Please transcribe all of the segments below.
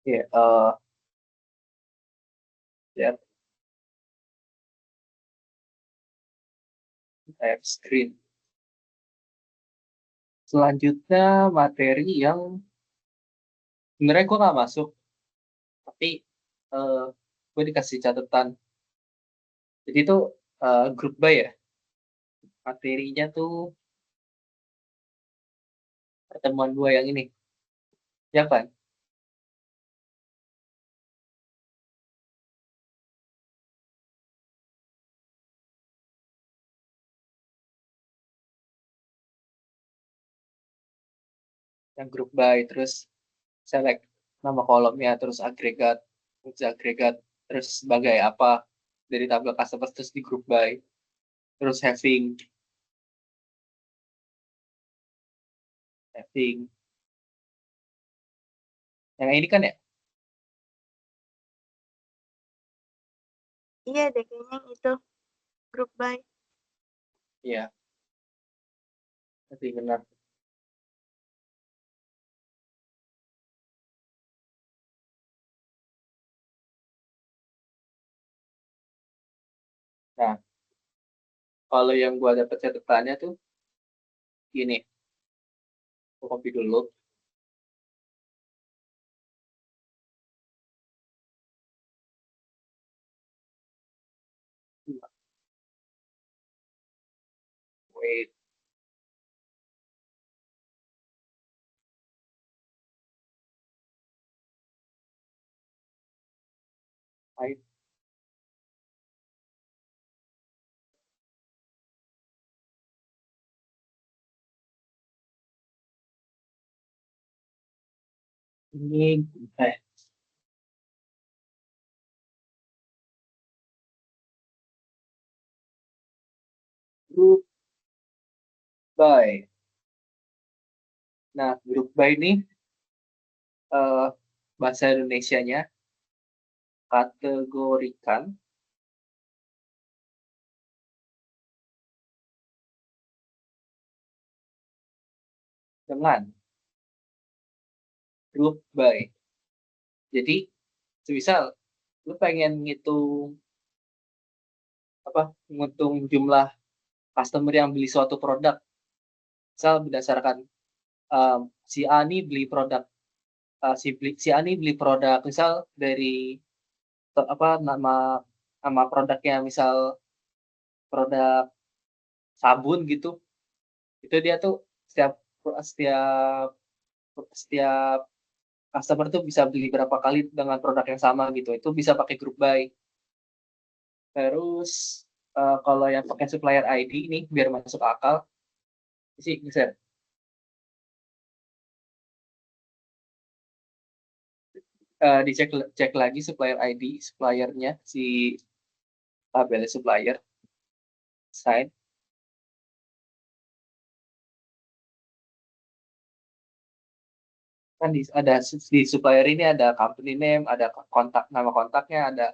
Ya, ya, screen. Selanjutnya materi yang sebenarnya gue nggak masuk, tapi eh gue dikasih catatan. Jadi itu grup by ya. Materinya tuh pertemuan dua yang ini. Ya kan? Yang grup by, terus select nama kolomnya, terus agregat, terus sebagai apa dari tabel customer, terus di group by, terus having yang ini kan ya. Iya deh kayaknya yang itu group by. Iya, having benar. Nah, kalau yang gua dapat catatannya tuh gini, gua copy dulu. Wait, I ini group by. Nah, group by ini eh, bahasa Indonesianya kategorikan dengan group by. Jadi, semisal lu pengen ngitung apa? Ngitung jumlah customer yang beli suatu produk, misal berdasarkan si A ini beli produk, si A ini beli produk misal dari apa nama nama produknya, misal produk sabun gitu. Itu dia tuh setiap setiap setiap customer tuh bisa beli berapa kali dengan produk yang sama gitu. Itu bisa pakai group by. Terus kalau yang pakai supplier ID ini biar masuk akal sih bisa dicek cek lagi supplier ID suppliernya si tabel supplier sign kan ada di supplier ini ada company name, ada kontak nama kontaknya, ada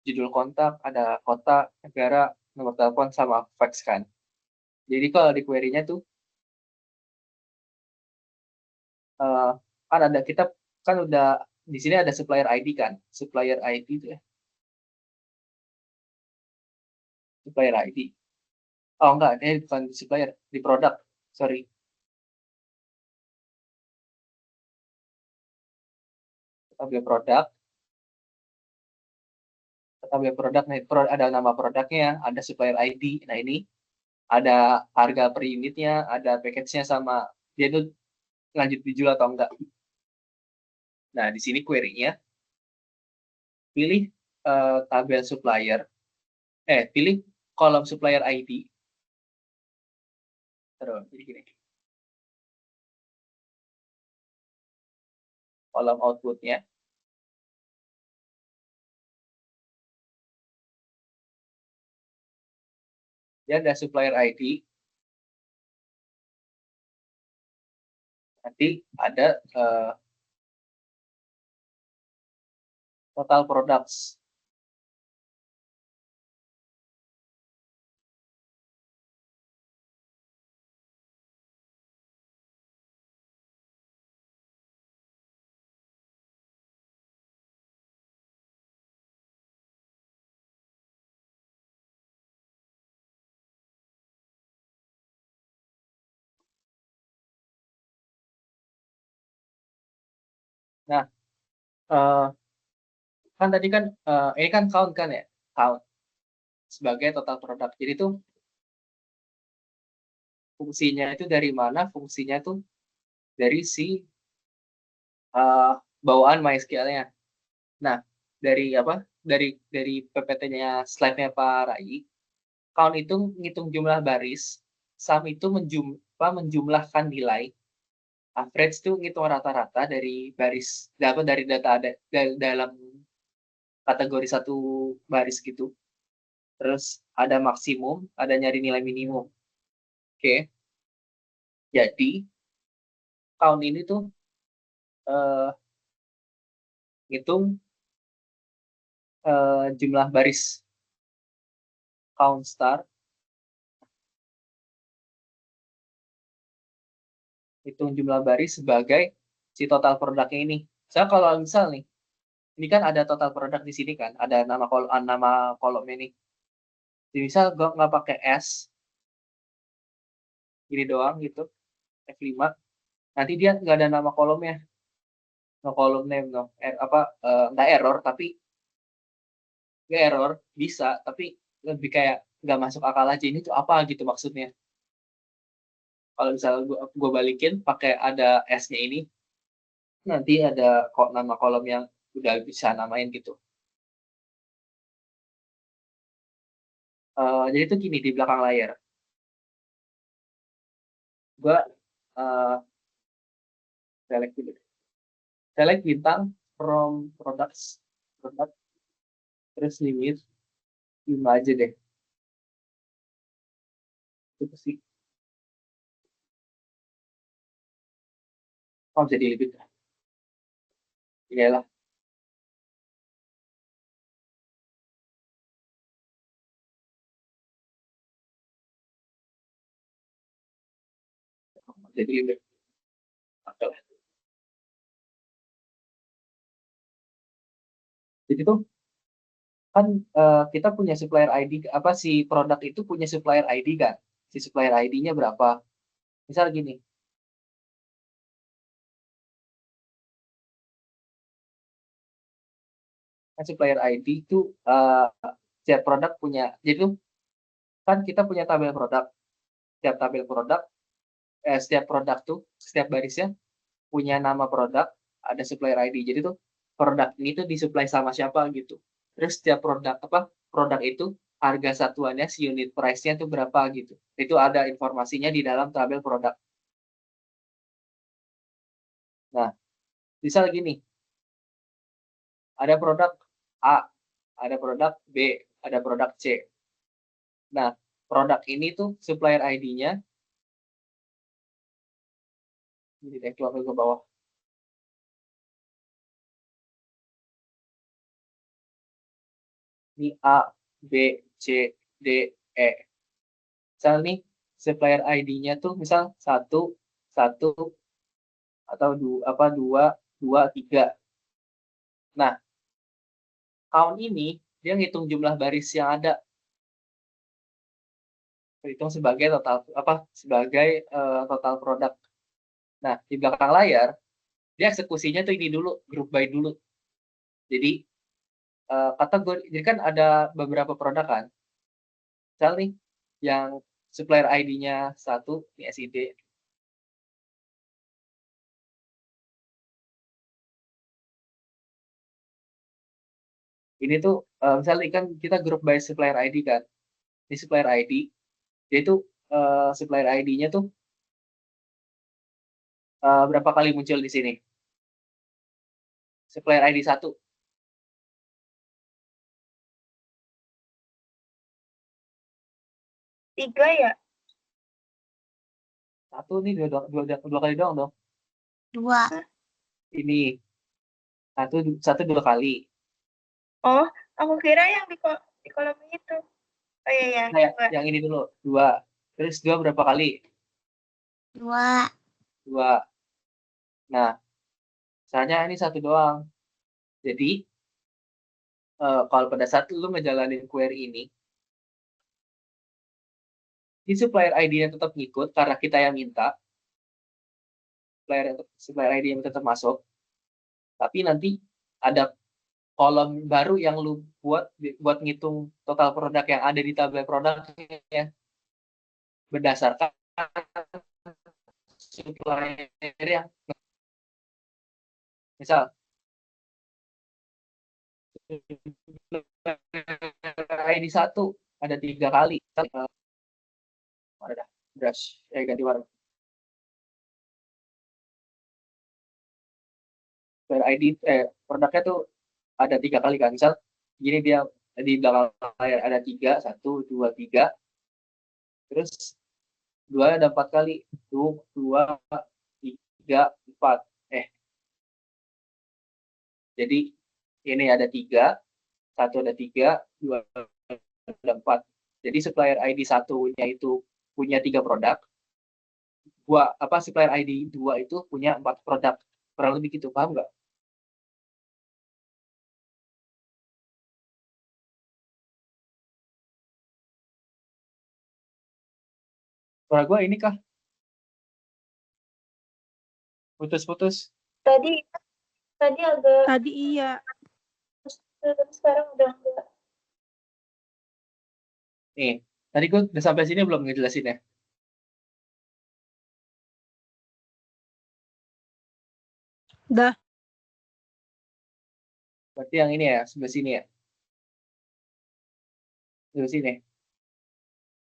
judul kontak, ada kota, negara, nomor telepon sama fax kan. Jadi kalau di query-nya tuh eh, kan ada kita kan udah di sini ada supplier ID kan. Supplier ID itu ya, supplier ID. Oh enggak, ini bukan di supplier, di produk. Sorry, kita beli produk, kita beli produk, nah ada nama produknya, ada supplier ID. Nah ini ada harga per unitnya, ada package-nya sama dia tuh lanjut dijual atau enggak. Nah di sini query-nya pilih tabel supplier, pilih kolom supplier ID, terus jadi gini, kolom outputnya, dia ada supplier ID, nanti ada total products. eh, kan tadi kan ini kan count kan ya, count sebagai total produk. Jadi tuh fungsinya itu dari mana? Fungsinya tuh dari si bawaan MySQL-nya. Nah, dari apa? Dari PPT-nya slide-nya Pak Rai, count itu ngitung jumlah baris, sum itu menjumlahkan nilai, average itu ngitung rata-rata dari baris, dari data ada dalam kategori satu baris gitu. Terus ada maksimum, ada nyari nilai minimum. Oke. Jadi count ini tuh eh, ngitung jumlah baris, count star, hitung jumlah baris sebagai si total produknya ini. Saya kalau misal nih, ini kan ada total produk di sini kan, ada nama kolomnya nih. Jadi misal gue nggak pakai S, ini doang gitu, F5, nanti dia nggak ada nama kolomnya, no column name, no nggak error, tapi nggak error bisa, tapi lebih kayak nggak masuk akal aja, ini tuh apa gitu maksudnya. Kalau misalnya gue balikin pakai ada S-nya ini, nanti ada kok nama kolom yang udah bisa namain gitu. Jadi itu gini di belakang layar. Gue select dulu. Select bintang from products, product, terus limit 5 aja deh. Itu sih. Oh, jadi limit. Iyalah. Jadi limit. Oke lah. Jadi tuh kan kita punya supplier ID, apa si produk itu punya supplier ID kan? Si supplier ID-nya berapa? Misal gini, kan supplier ID itu setiap produk punya, jadi tuh kan kita punya tabel produk. Setiap tabel produk, setiap produk tuh, setiap barisnya punya nama produk, ada supplier ID. Jadi tuh produk ini tuh disuplai sama siapa gitu. Terus setiap produk itu harga satuannya si unit price-nya tuh berapa gitu. Itu ada informasinya di dalam tabel produk. Nah, misal gini, ada produk A, ada produk B, ada produk C. Nah, produk ini tuh supplier ID-nya, ini deh keluar ke bawah. Ini A, B, C, D, E. Misal nih, supplier ID-nya tuh misal satu, satu, atau dua, dua, tiga. Nah, count ini dia ngitung jumlah baris yang ada, hitung sebagai sebagai total produk. Nah, di belakang layar dia eksekusinya tuh ini dulu, group by dulu. Jadi kategori, jadi kan ada beberapa produk kan. Misal nih yang supplier ID-nya satu, ini SID. Ini tuh misalnya kan kita grup by supplier ID kan. Ini supplier ID, dia itu supplier ID-nya tuh berapa kali muncul di sini? Supplier ID 1. 3 ya? Satu nih dua kali doang dong. 2. Ini satu dua kali. Oh, aku kira yang di kolom itu. Oh iya ya, Nah, 2. yang ini dulu dua. Terus dua berapa kali? 2. Dua. Nah, misalnya ini satu doang. Jadi kalau pada saat lu ngejalanin query ini, di supplier ID-nya tetap ngikut karena kita yang minta. Supplier ID yang tetap masuk. Tapi nanti ada kolom baru yang lu buat ngitung total produk yang ada di tabel produknya berdasarkan supplier yang misal ID 1 ada 3 kali. Mana dah? Brush. Ganti warna. ID produknya tuh ada 3 kali kan. Misal gini dia di belakang layar ada 3, 1, 2, 3. Terus 2 ada 4 kali. 2, 3, 4. Jadi ini ada 3, 1 ada 3, 2 ada 4. Jadi supplier ID 1-nya itu punya 3 produk. Supplier ID 2 itu punya 4 produk. Kurang lebih gitu, paham nggak? Suara gue ini kah? Putus-putus. Tadi agak Tadi iya. sekarang udah enggak. Nih, tadi gue udah sampai sini belum ngejelasin ya? Udah. Berarti yang ini ya, sebelah sini ya? Sebelah sini.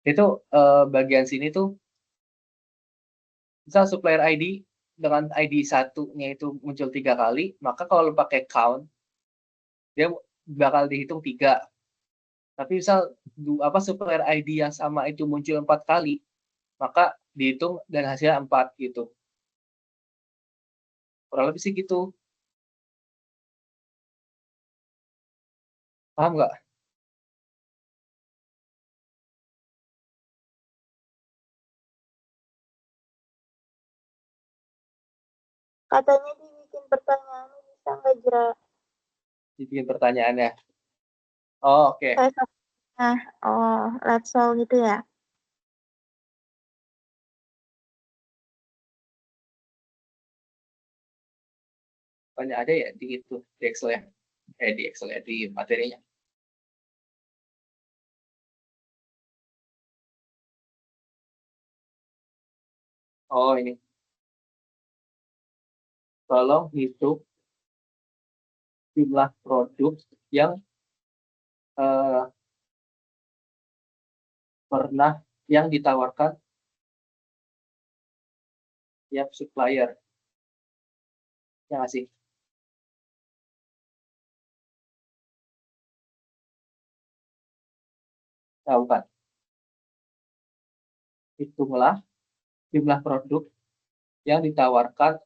Itu bagian sini tuh, misal supplier ID dengan ID 1-nya itu muncul 3 kali, maka kalau pakai count, dia bakal dihitung 3. Tapi misal supplier ID yang sama itu muncul 4 kali, maka dihitung dan hasilnya 4 gitu. Kurang lebih sih gitu. Paham nggak? Katanya dibikin pertanyaan bisa nggak Jera? Dibikin pertanyaannya. Oh, oke. Nah, let's solve gitu ya. Banyak ada ya di itu, di Excel ya. Di Excel ya, di materinya. Oh, ini. Tolong hitung jumlah produk yang pernah yang ditawarkan tiap supplier. Ya nggak sih? Nah, bukan. Hitunglah jumlah produk yang ditawarkan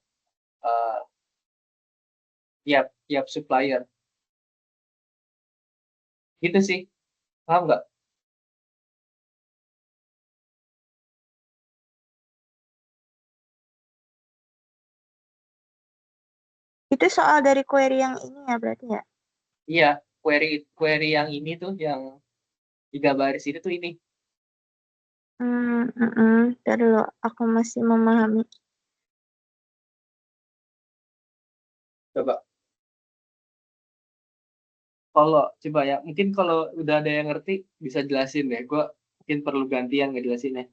tiap supplier. Gitu sih. Paham nggak? Itu soal dari query yang ini ya berarti ya? Iya, query yang ini tuh, yang 3 baris ini tuh ini. Ntar dulu, aku masih memahami. Coba. Kalau coba ya, mungkin kalau udah ada yang ngerti bisa jelasin deh. Gue mungkin perlu gantian ngejelasinnya.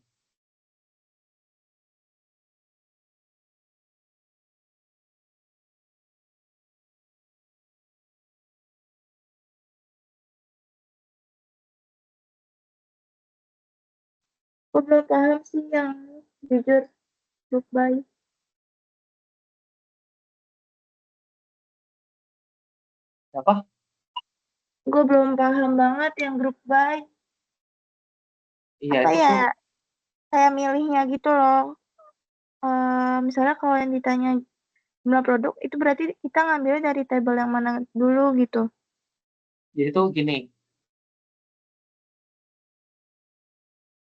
Aku belum paham sih yang jujur group by. Apa? Gue belum paham banget yang group by. Iya, Apa itu ya? tuh Kayak milihnya gitu loh. Misalnya kalau yang ditanya jumlah produk, itu berarti kita ngambilnya dari tabel yang mana dulu gitu. jadi tuh gini.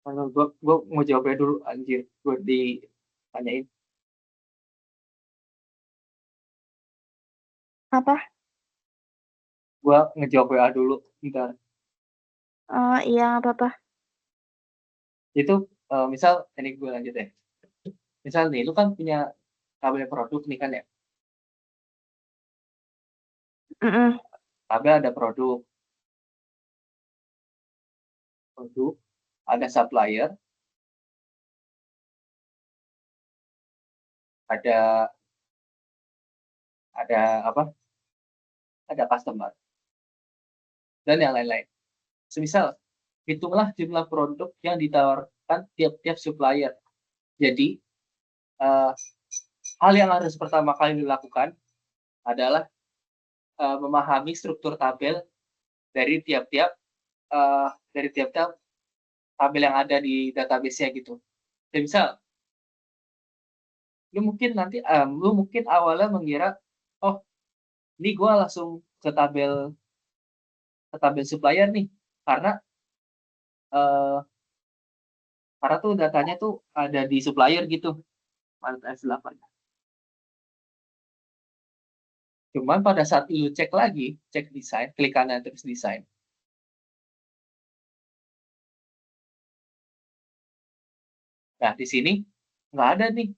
Gue mau jawabnya dulu, anjir. Gue ditanyain. Apa? Gue ngejawab WA dulu. Bentar. Oh iya, nggak apa-apa. Itu misal ini gue lanjut ya. Misal nih, lu kan punya tabel produk nih kan ya. Mm-mm. Tabel ada produk, ada supplier, ada apa? Ada customer dan yang lain-lain. Semisal hitunglah jumlah produk yang ditawarkan tiap-tiap supplier. Jadi hal yang harus pertama kali dilakukan adalah memahami struktur tabel dari tiap-tiap tabel yang ada di database-nya gitu. Jadi misal lu mungkin awalnya mengira, oh ini gue langsung ke tabel supplier nih, karena tuh datanya tuh ada di supplier gitu, Maret F8. Cuman pada saat lu cek lagi, cek desain, klik kanan terus desain. Nah, di sini nggak ada nih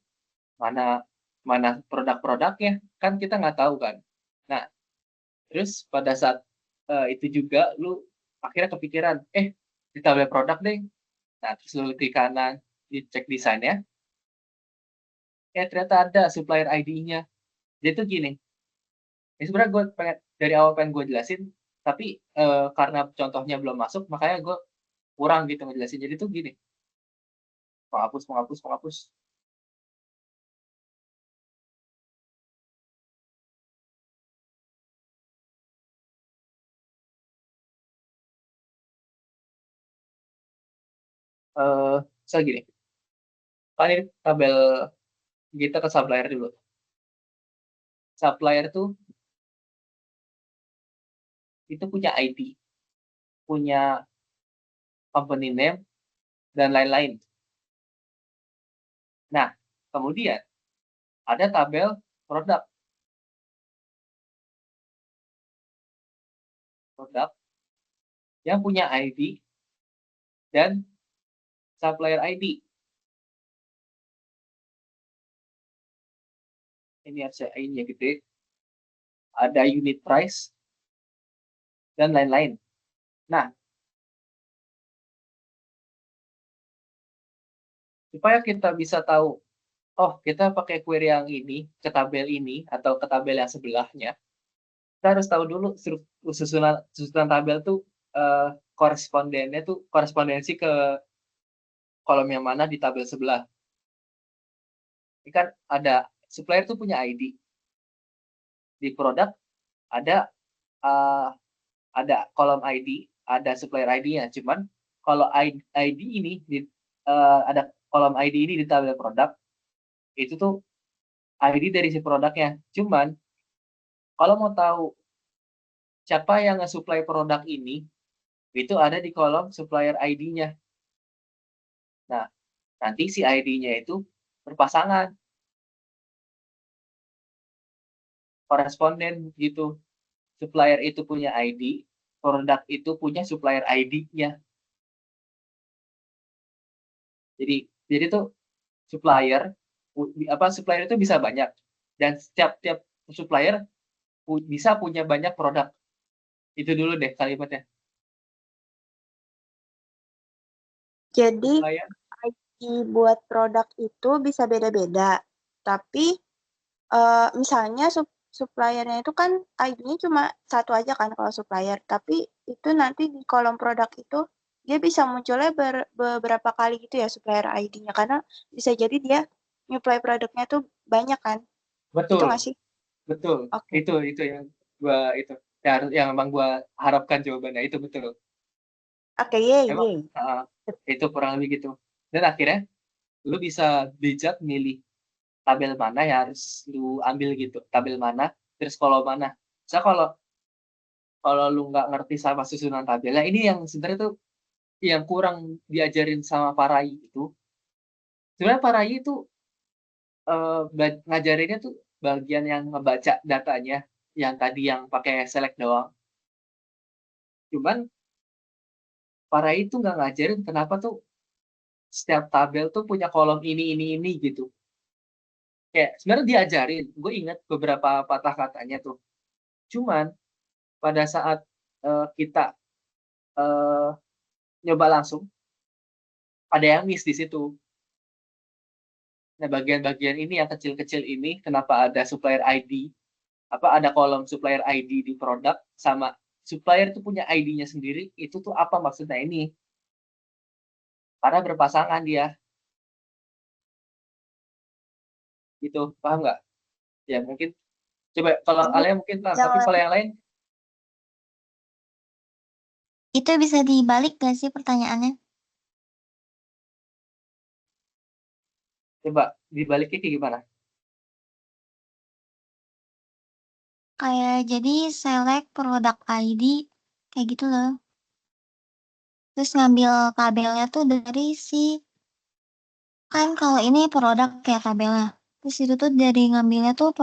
mana produk-produknya, kan kita nggak tahu kan. Nah, terus pada saat itu juga lu akhirnya kepikiran, di tabel produk deh. Nah, terus lu klik kanan, dicek desainnya, ternyata ada supplier ID-nya. Jadi tuh gini, ini sebenarnya gue dari awal pengen gue jelasin, tapi karena contohnya belum masuk, makanya gue kurang gitu ngejelasin. Jadi tuh gini, menghapus. So gini, kan ini tabel, kita ke supplier dulu. Supplier tuh itu punya ID, punya company name, dan lain-lain. Nah, kemudian ada tabel produk yang punya ID dan supplier ID. Ini harusnya ID-nya gede, ada unit price, dan lain-lain. Nah, supaya kita bisa tahu, oh kita pakai query yang ini ke tabel ini atau ke tabel yang sebelahnya, kita harus tahu dulu susunan tabel tuh korespondensi ke kolom yang mana di tabel sebelah. Ini kan ada supplier tuh punya ID. Di produk ada kolom ID, ada supplier ID-nya. Cuman kalau ID ini ada kolom ID ini di tabel produk, itu tuh ID dari si produknya. Cuman kalau mau tahu siapa yang nge-supply produk ini, itu ada di kolom supplier ID-nya. Nah, nanti si ID-nya itu berpasangan, koresponden gitu. Supplier itu punya ID, produk itu punya supplier ID-nya. Jadi tuh supplier itu bisa banyak, dan setiap supplier bisa punya banyak produk. Itu dulu deh kalimatnya. Jadi Supplier, ID buat produk itu bisa beda-beda. Tapi misalnya suppliernya itu kan ID-nya cuma satu aja kan kalau supplier. Tapi itu nanti di kolom produk itu dia bisa munculnya beberapa kali gitu ya supplier ID-nya. Karena bisa jadi dia nyuplai produknya tuh banyak kan. Itu nggak betul, sih? betul. Oke. Itu yang gua itu yang emang gua harapkan jawabannya itu betul. Oke, ye. Emang itu kurang lebih gitu. Dan akhirnya lu bisa bijak milih tabel mana yang harus lu ambil gitu. Tabel mana, terus kolom mana. So kalau lu nggak ngerti sama susunan tabelnya, ini yang sebenarnya tuh yang kurang diajarin sama Parai itu. Sebenarnya Parai itu ngajarinnya tuh bagian yang ngebaca datanya, yang tadi yang pakai select doang. Cuman Parai itu nggak ngajarin kenapa tuh setiap tabel tuh punya kolom ini gitu. Kayak sebenarnya diajarin, gue ingat beberapa patah katanya tuh. Cuman pada saat kita nyoba langsung, ada yang miss di situ. Nah, bagian-bagian ini yang kecil-kecil ini, kenapa ada supplier ID, ada kolom supplier ID di produk, sama supplier itu punya ID-nya sendiri, itu tuh apa maksudnya ini? Karena berpasangan dia. Gitu, paham nggak? Ya, mungkin. Coba, kalau Jadi Alia mungkin paham, tapi jangan kalau yang lain, Itu bisa dibalik gak sih pertanyaannya? coba dibaliknya kayak gimana? Kayak jadi select produk ID kayak gitu loh. Terus ngambil tabelnya tuh dari kan kalau ini produk kayak tabelnya. Terus itu tuh dari ngambilnya tuh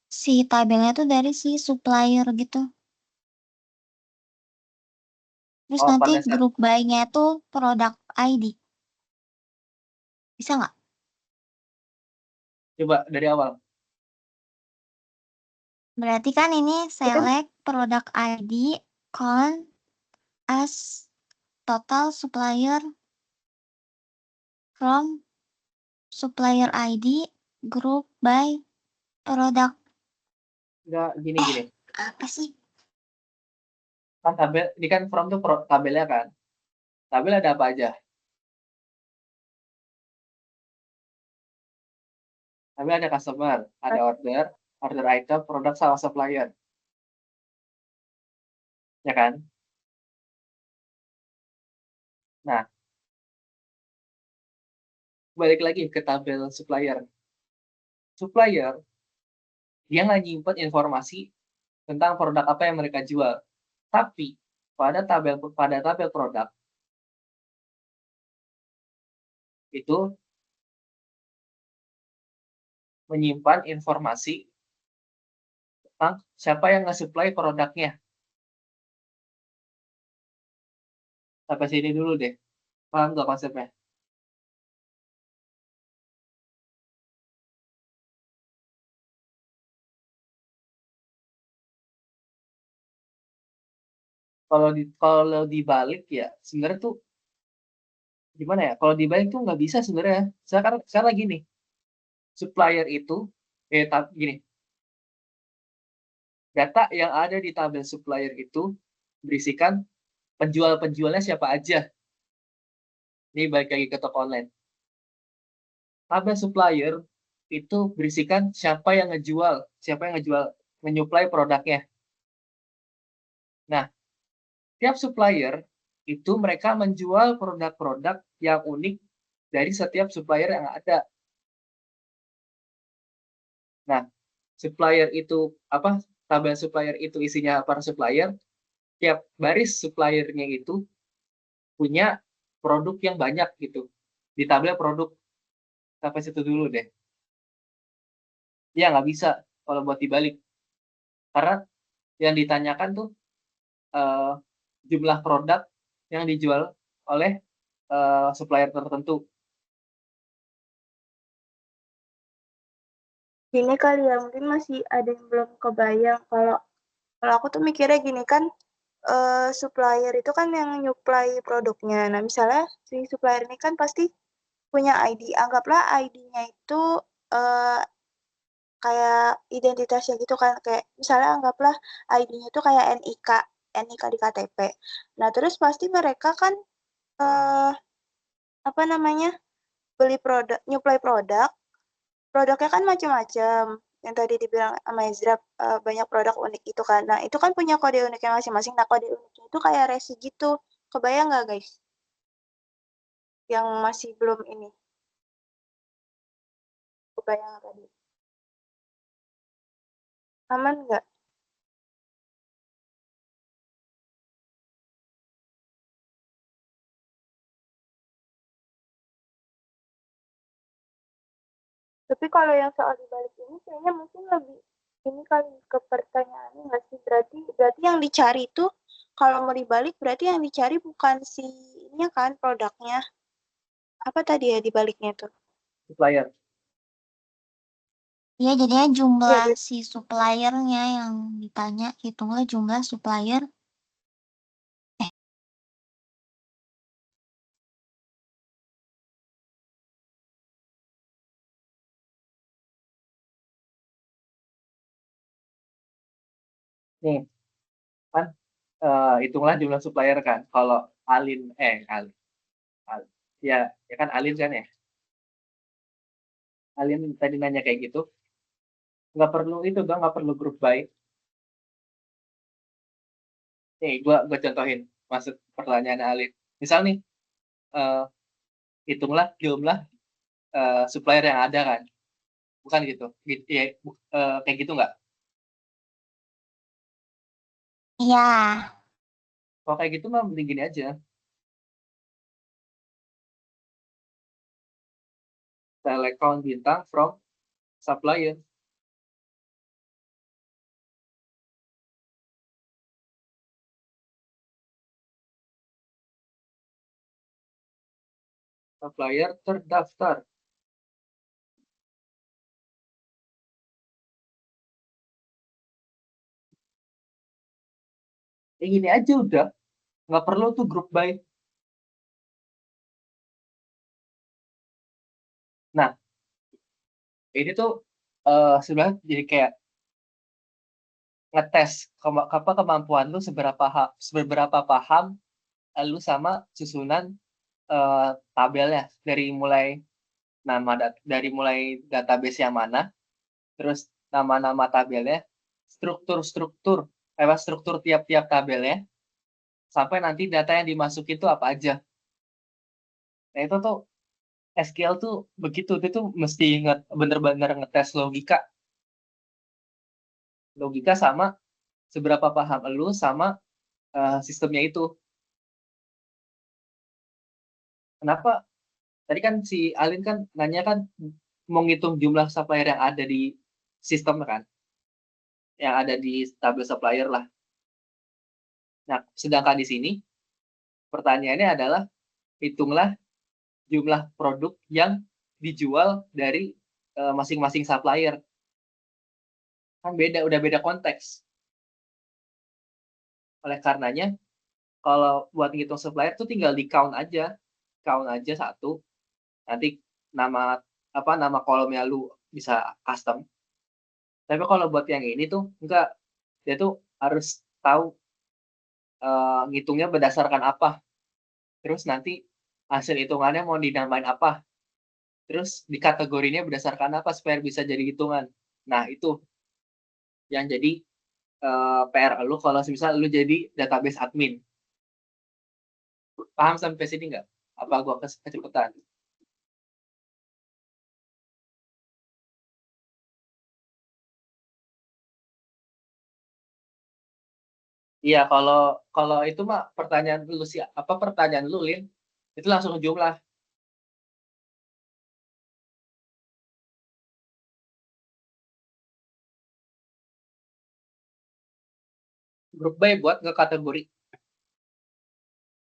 si tabelnya tuh dari si supplier gitu. Terus Oh, nanti pada saat, grup by-nya tuh produk ID. Bisa nggak? coba dari awal. Berarti kan ini select produk ID con as total supplier from supplier ID group by product. Enggak, gini. Apa sih? Kan tabel, ini kan from tuh tabelnya kan. Tabel ada apa aja? Tabel ada customer, ada order item, produk sama supplier. Ya kan? Nah, balik lagi ke tabel supplier. Supplier, dia nggak nyimpen informasi tentang produk apa yang mereka jual. Tapi, pada tabel produk, itu menyimpan informasi tentang siapa yang nge-supply produknya. Sampai sini dulu deh. Paham nggak konsepnya? Kalau dibalik ya, sebenarnya tuh gimana ya? Kalau dibalik tuh nggak bisa sebenarnya. Sekarang gini, supplier itu, gini, data yang ada di tabel supplier itu berisikan penjualnya siapa aja. Ini balik lagi ke toko online. Tabel supplier itu berisikan siapa yang ngejual, menyuplai produknya. Nah, tiap supplier itu mereka menjual produk-produk yang unik dari setiap supplier yang ada. Nah, supplier itu tabel supplier itu isinya para supplier, tiap baris suppliernya itu punya produk yang banyak gitu. Di tabel produk, sampai situ dulu deh. Ya, nggak bisa kalau buat dibalik. Karena yang ditanyakan tuh jumlah produk yang dijual oleh supplier tertentu. gini kali ya, mungkin masih ada yang belum kebayang. Kalau aku tuh mikirnya gini kan, supplier itu kan yang nyuplai produknya. Nah, misalnya si supplier ini kan pasti punya ID. Anggaplah ID-nya itu kayak identitasnya gitu kan. Kayak misalnya anggaplah ID-nya itu kayak NIK di KTP. Nah, terus pasti mereka kan eh, apa namanya? Nyuplai produknya kan macam-macam. Yang tadi dibilang sama Ezra, banyak produk unik itu kan. Nah, itu kan punya kode uniknya masing-masing. Nah, kode uniknya itu kayak resi gitu. Kebayang nggak, guys? Yang masih belum ini. Kebayang nggak tadi? Aman nggak? Tapi kalau yang soal dibalik ini kayaknya mungkin lebih ini kali ke pertanyaannya nggak sih? Berarti yang dicari itu kalau mau dibalik berarti yang dicari bukan si ini kan produknya. Apa tadi ya dibaliknya tuh? Supplier. Iya, jadinya Iya, jumlah si suppliernya yang ditanya, hitunglah jumlah supplier. Nih, kan hitunglah jumlah supplier kan. Kalau Alin, Alin, Alin. Ya, ya kan Alin kan ya. Alin tadi nanya kayak gitu, nggak perlu itu dong, nggak perlu group by. Nih, gua contohin maksud pertanyaan Alin. Misal nih, eh, hitunglah jumlah supplier yang ada kan. Bukan gitu. Ya, kayak gitu nggak? Iya. Kalau kayak gitu mah mending gini aja. Select count bintang from supplier. Supplier terdaftar. Gini aja udah. Nggak perlu tuh group by. Nah, ini tuh sebenarnya jadi kayak ngetes apa kemampuan lu seberapa paham lu sama susunan tabelnya dari mulai database yang mana, terus nama-nama tabelnya, struktur tiap-tiap tabelnya, sampai nanti data yang dimasukin itu apa aja. Nah itu tuh SQL tuh begitu, itu tuh mesti bener-bener ngetes logika sama seberapa paham lu sama sistemnya itu. Kenapa? Tadi kan si Alin kan nanya kan mau ngitung jumlah supplier yang ada di sistem kan, yang ada di tabel supplier lah. Nah, sedangkan di sini pertanyaannya adalah hitunglah jumlah produk yang dijual dari masing-masing supplier. Kan udah beda konteks. Oleh karenanya, kalau buat ngitung supplier tuh tinggal di count aja satu. Nanti nama nama kolomnya lu bisa custom. Tapi kalau buat yang ini tuh enggak, dia tuh harus tahu ngitungnya berdasarkan apa. Terus nanti hasil hitungannya mau dinamain apa. Terus di kategorinya berdasarkan apa supaya bisa jadi hitungan. Nah, itu yang jadi PR lu kalau misal lu jadi database admin. Paham sampai sini nggak? Apa gua kecepatan? Iya, kalau kalau itu mah pertanyaan lu, Lin, itu langsung jumlah. Group by buat nge kategori.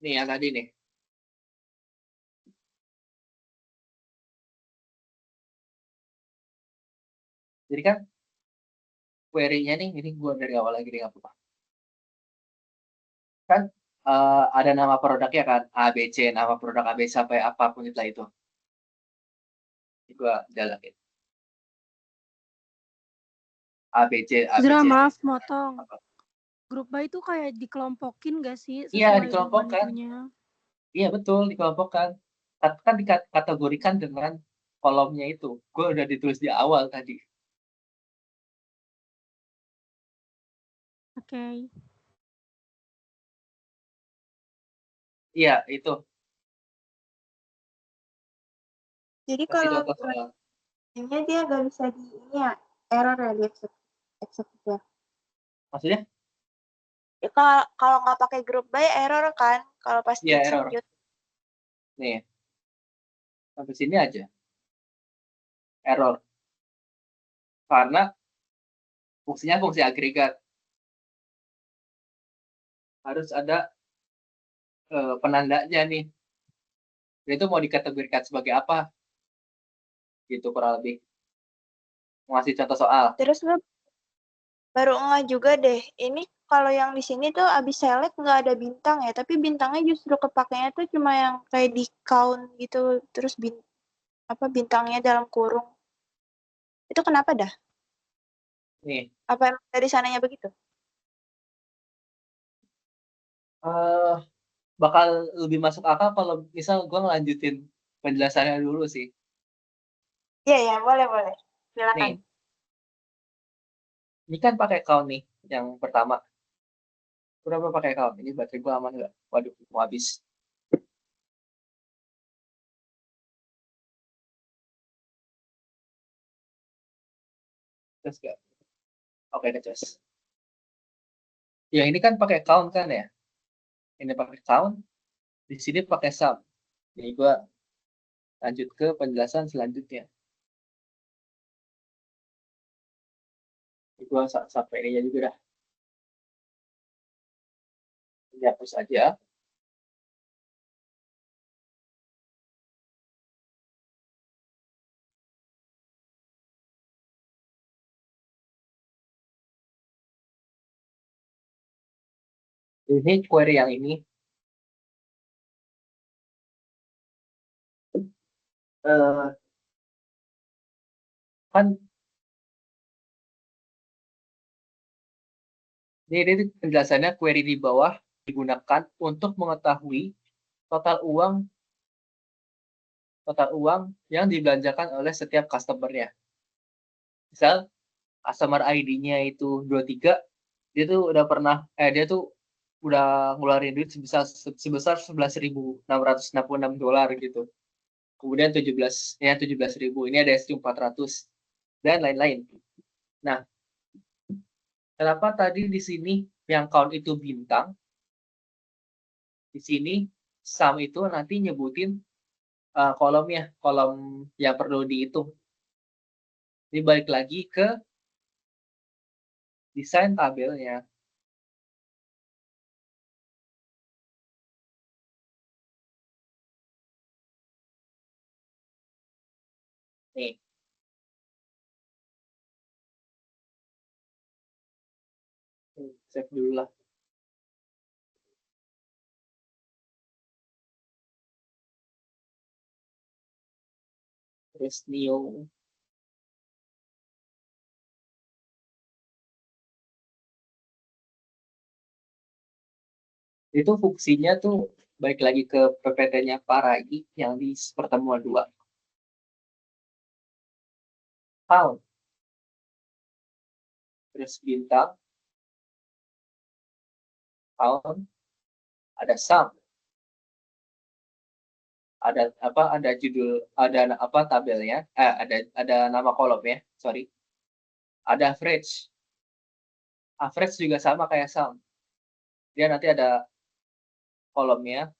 Nih yang tadi nih. Jadi kan query-nya nih, ini gua dari awal lagi nih nggak apa-apa. Kan ada nama produknya kan, ABC, nama produk ABC sampai apapun itu. Ini gua jalanin. ABC. Zra, maaf motong. Grup by itu kayak dikelompokin gak sih Iya, sesuai dikelompokkan. dengan itunya? Iya, betul, dikelompokkan. Kan dikategorikan dengan kolomnya itu. Gue udah ditulis di awal tadi. Oke. Iya, itu. Jadi Kasih kalau contoh soal. ini dia gak bisa di ini ya, error ya di execute. Maksudnya? Ya, kalau nggak pakai group by error kan, kalau pas di Iya, error. execute. Nih, sampai sini aja. Error. Karena fungsinya fungsi agregat. Harus ada penandanya nih. Itu mau dikategorikan sebagai apa? Gitu kurang lebih. Mau ngasih contoh soal. Terus lu baru ngeh juga deh, ini kalau yang di sini tuh abis select nggak ada bintang ya, tapi bintangnya justru kepakainya tuh cuma yang kayak di count gitu, terus bintangnya dalam kurung. Itu kenapa dah? Nih, Apa emang dari sananya begitu? eh bakal lebih masuk akal kalau misal gue ngelanjutin penjelasannya dulu sih. Iya ya, boleh. Silakan. Nih, ini kan pakai count nih, yang pertama. Kenapa pakai count? Ini baterai gue aman nggak? Waduh, mau habis. Terus nggak? Oke, terus. Ya ini kan pakai count kan ya? Ini pakai count, di sini pakai sum. Jadi gue lanjut ke penjelasan selanjutnya. Gue sampai ini juga dah. Dihapus aja. Ini query yang ini kan ini penjelasannya query di bawah digunakan untuk mengetahui total uang yang dibelanjakan oleh setiap customer-nya. Misal customer ID-nya itu 23, dia tuh udah ngeluarin duit sebesar $11.666 gitu. Kemudian 17.000 ini ada SQ 400 dan lain-lain. Nah, kenapa tadi di sini yang count itu bintang? Di sini sum itu nanti nyebutin kolomnya, kolom yang perlu dihitung. Ini balik lagi ke desain tabelnya. Nih. Save dulu lah. Terus new. Itu fungsinya tuh balik lagi ke PPT-nya Pak Ragi yang di pertemuan 2. Count. Terus bintang. Count. Ada sum. Ada judul, ada apa tabelnya, ada nama kolomnya, sorry. Ada average. Average juga sama kayak sum. Dia nanti ada kolomnya,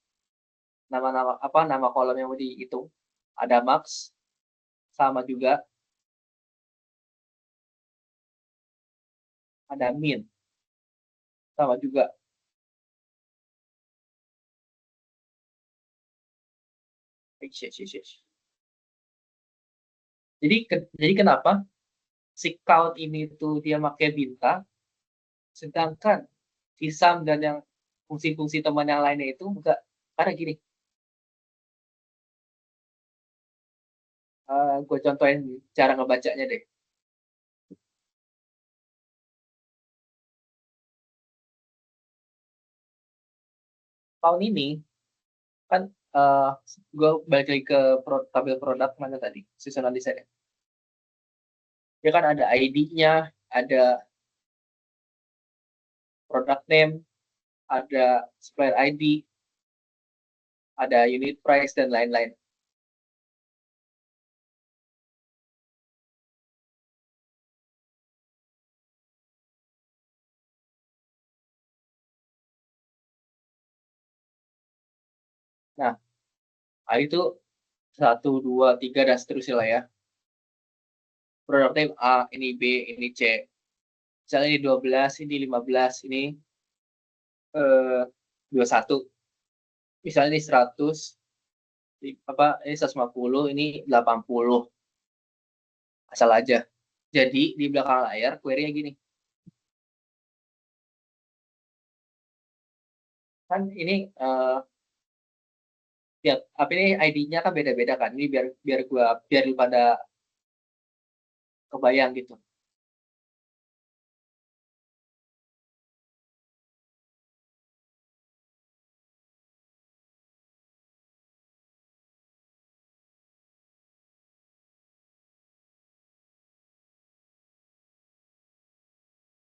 nama kolom yang mau dihitung. Ada max, sama juga. Ada min, sama juga. Jadi kenapa si count ini tuh dia pakai bintang, sedangkan si sum dan yang fungsi-fungsi teman yang lainnya itu enggak. Karena gini, gue contohin cara ngebacanya deh. Tahun ini kan gue balik lagi ke tabel produk mana tadi, seasonal design. Dia kan ada ID-nya, ada product name, ada supplier ID, ada unit price, dan lain-lain. Nah, itu 1, 2, 3, dan seterusnya lah ya. Product name A, ini B, ini C. Misalnya ini 12, ini 15, ini 21. Misalnya ini 100, ini 150, ini 80. Asal aja. Jadi di belakang layar query-nya gini. Kan ini tiap apa ini ID-nya kan beda-beda kan. Ini biar lu pada kebayang gitu.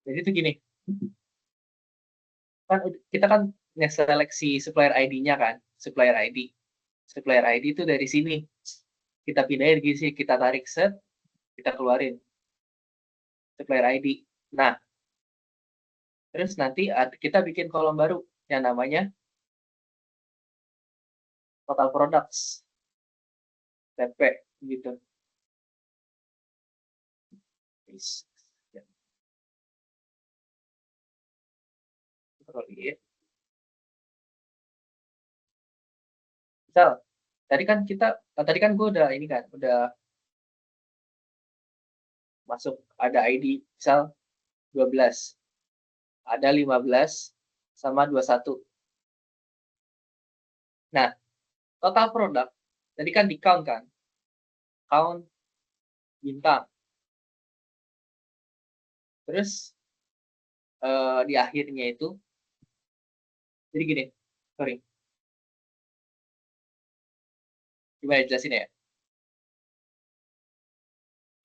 Jadi itu gini, kan kita kan seleksi supplier ID-nya kan, supplier ID. Supplier ID itu dari sini. Kita pindahin di sini, kita tarik set, kita keluarin supplier ID. Nah, terus nanti kita bikin kolom baru yang namanya total products. TP gitu. Ya. Misal, tadi kan gue udah ini kan, udah masuk ada ID misal 12, ada 15 sama 21. Nah, total produk tadi kan di count kan, count bintang. Terus di akhirnya itu, jadi gini, sorry, gimana jelasin ya?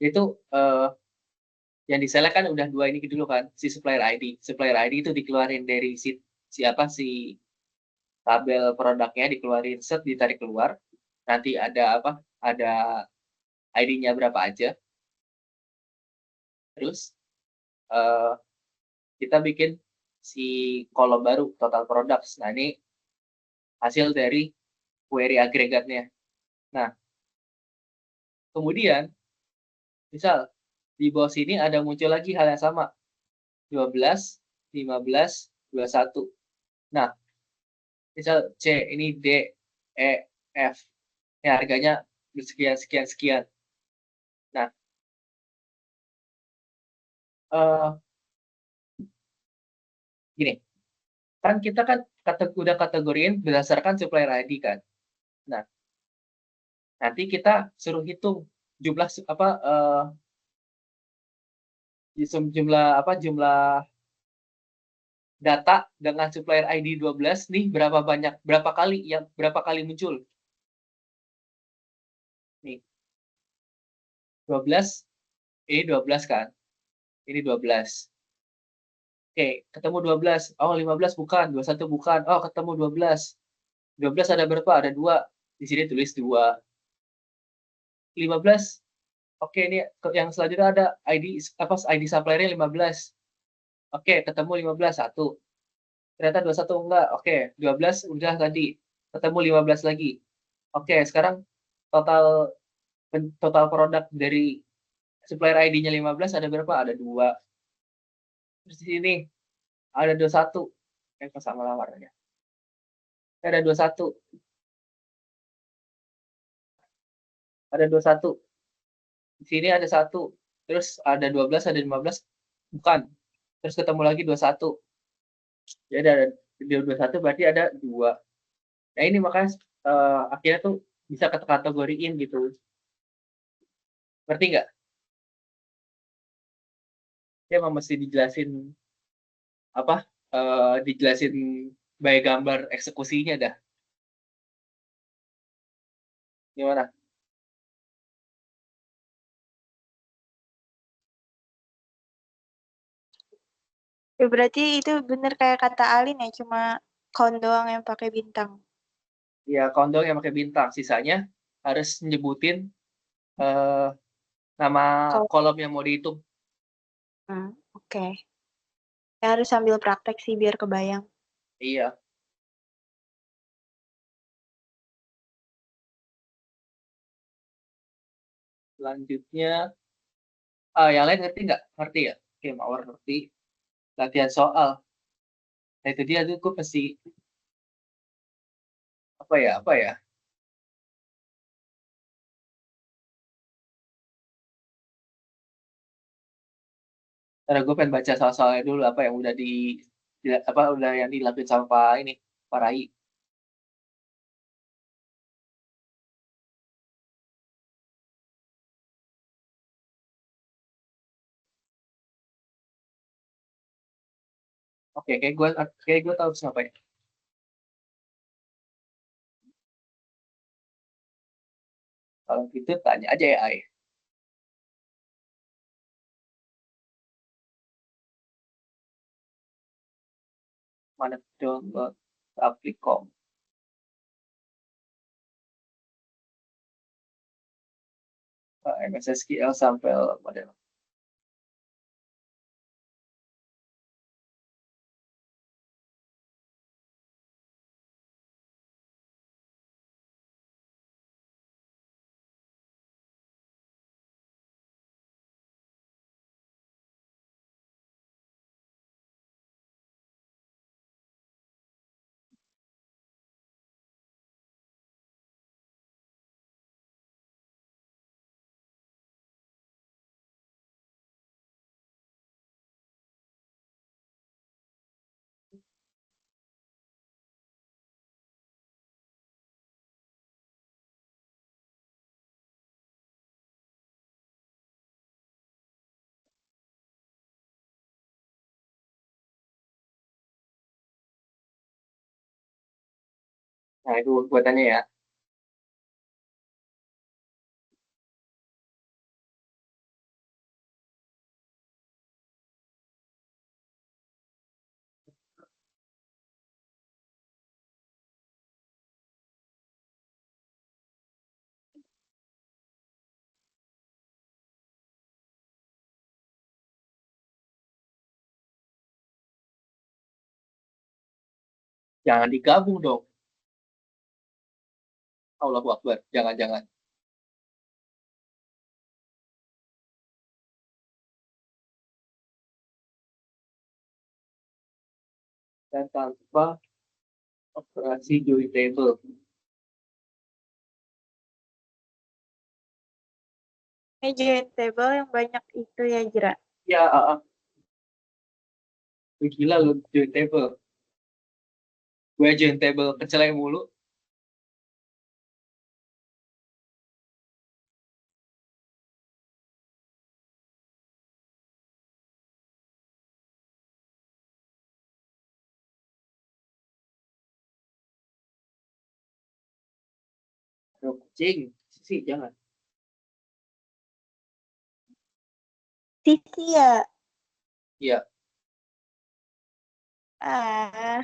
Itu yang diselect kan udah dua ini dulu kan, si supplier ID. Supplier ID itu dikeluarin dari si tabel produknya dikeluarin, set ditarik keluar. Nanti ada apa? Ada ID-nya berapa aja. Terus kita bikin si kolom baru total products. Nah, ini hasil dari query agregatnya. Nah, kemudian misal di bawah sini ada muncul lagi hal yang sama. 12, 15, 21. Nah, misal C ini D, E, F. Ya, harganya sekian, sekian, sekian. Nah, gini, kan kita kan udah kategoriin berdasarkan supplier ID kan. Nah, nanti kita suruh hitung jumlah jumlah data dengan supplier ID 12 nih berapa kali muncul. Nih. 12 ini 12 kan. Ini 12. Oke, ketemu 12. Oh, 15 bukan, 21 bukan. Oh, ketemu 12. 12 ada berapa? Ada 2. Di sini tulis 2. 15. Oke, ini yang selanjutnya ada ID suppliernya 15. Oke, ketemu 15 1. Ternyata 21 enggak. Oke, 12 udah tadi. Ketemu 15 lagi. Oke, sekarang total produk dari supplier ID-nya 15 ada berapa? Ada 2. Terus di sini ada 21. Sama lah warnanya. Ada 21. Ada 21. Di sini ada 1. Terus ada 12, ada 15. Bukan. Terus ketemu lagi 21. Jadi ada 21 berarti ada 2. Nah, ini makanya akhirnya tuh bisa kategoriin gitu. Ngerti nggak? Ya emang mesti dijelasin dijelasin by gambar eksekusinya dah. Gimana? Ya, berarti itu bener kayak kata Alin ya, cuma count doang yang pakai bintang. Ya, kondol yang pakai bintang. Sisanya harus nyebutin nama kolom yang mau dihitung. Oke. Ya, harus sambil praktek sih biar kebayang. Iya. Selanjutnya, yang lain ngerti nggak? Ngerti ya? Oke, Mawar ngerti. Latihan soal. Nah, itu dia tuh gue pasti apa ya? Karena gue pengen baca soal-soalnya dulu apa yang udah apa udah yang dilakuin sama Pak ini, Pak Rai. Oke, kayak gue tahu harus ngapain. Kalau gitu tanya aja ya, AI. Mana download Applikom. MS SQL sampel model. Nah, itu gue tanya ya. Jangan digabung dong. Allahu Akbar. Jangan-jangan. Dan tanpa operasi join table. Ini join table yang banyak itu ya, Jira. Ya, gila lu join table. Gue join table kecelai mulu. Aduh, kucing. Sih, jangan. Sisi ya. Iya. Ah,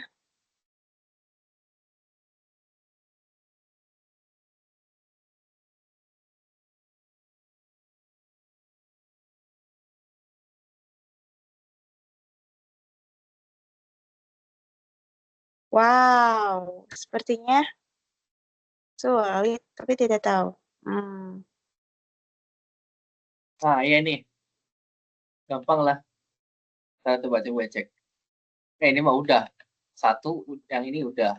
wow. Sepertinya sulit, tapi tidak tahu. Nah, iya nih. Gampang lah. Kita coba cek. Ini mah udah. Satu, yang ini udah.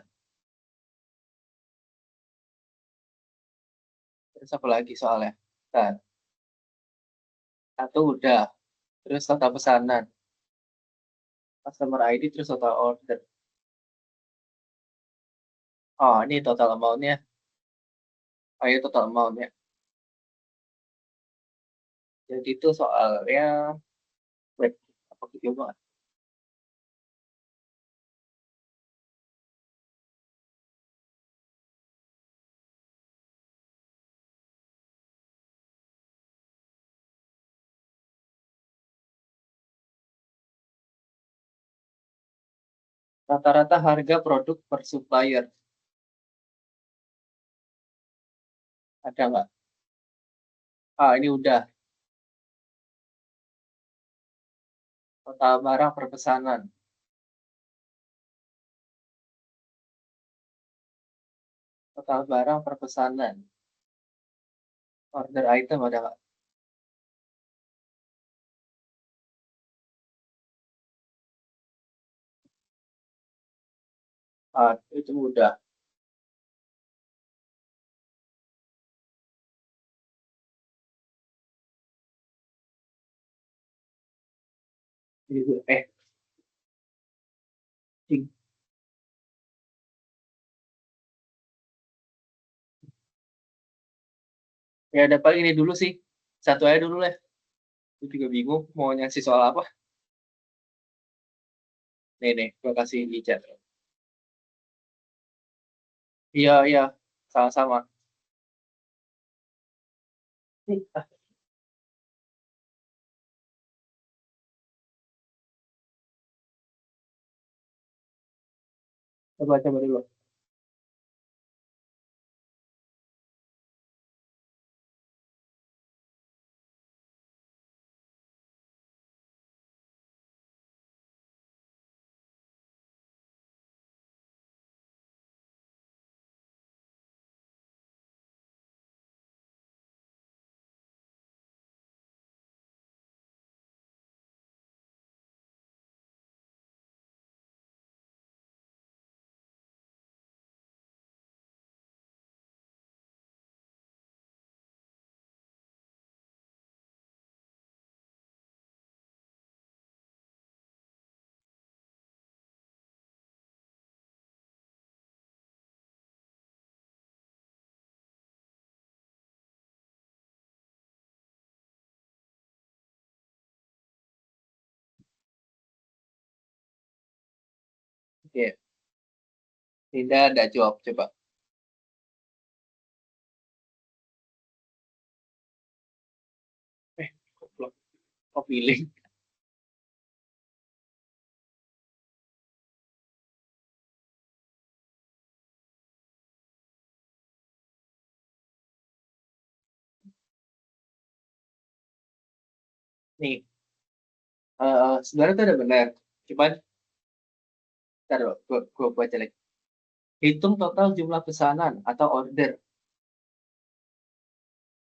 Terus apa lagi soalnya? Nah, satu udah. Terus total pesanan. Customer ID terus total order. Oh, ini total amount-nya. Oh, iya total amount-nya. Jadi itu soalnya web apa gitu banget. Rata-rata harga produk per supplier. Ada nggak? Ah, ini udah. Total barang per pesanan. Total barang per pesanan. Order item ada nggak? Ah, itu udah. Ini gue, cing. Ya ada paling ini dulu sih. Satu aja dulu lah. Gue juga bingung mau ngasih soal apa. Nih, gue kasih di chat. Iya, iya. Sama-sama. Nih, coba dulu. Oke. Tidak ada jawab, coba. Goblok. Kok pilih? Nih, sebenarnya itu udah benar. Cuman, ntar gue baca lagi. Hitung total jumlah pesanan atau order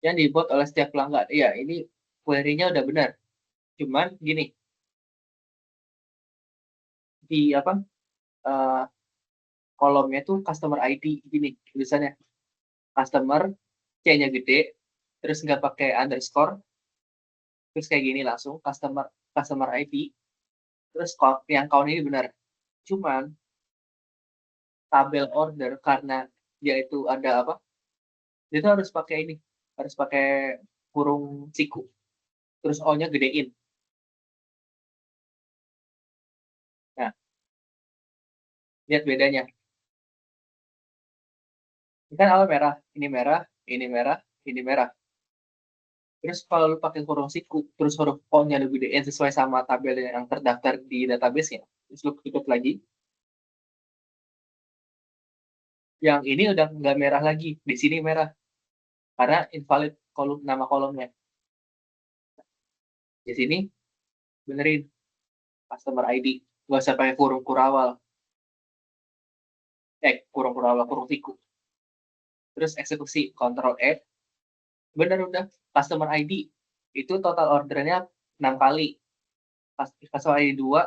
yang dibuat oleh setiap pelanggan. Iya, ini query-nya udah benar. Cuman gini, di apa? eh, kolomnya tuh customer ID gini tulisannya. Customer C-nya gede, terus nggak pakai underscore, terus kayak gini langsung customer ID, terus yang count ini benar. Cuman tabel order karena dia itu ada apa? Dia tuh harus pakai ini, harus pakai kurung siku, terus O-nya gedein. Nah, lihat bedanya. Ini kan awal merah, ini merah, ini merah, ini merah. Terus kalau lu pakai kurung siku, terus huruf O-nya lebih gedein sesuai sama tabel yang terdaftar di database-nya. Terus lu tutup lagi, yang ini udah nggak merah lagi, di sini merah karena invalid nama kolomnya. Di sini benerin customer ID, nggak usah pakai kurung kurawal, kurung kurawal, kurung tiku. Terus eksekusi Ctrl E, bener udah customer ID itu total ordernya 6 kali, customer ID 2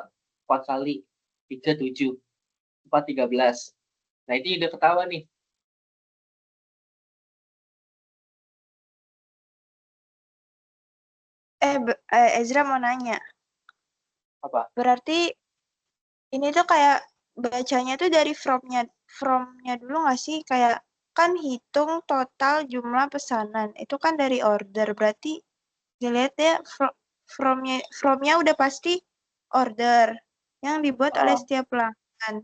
4 kali, 3 7, 4 13. Nah itu udah ketawa nih. Ezra mau nanya. Apa? Berarti ini tuh kayak bacanya tuh dari from-nya dulu nggak sih? Kayak kan hitung total jumlah pesanan. Itu kan dari order. Berarti dilihat ya from-nya udah pasti order yang dibuat oleh setiap pelanggan.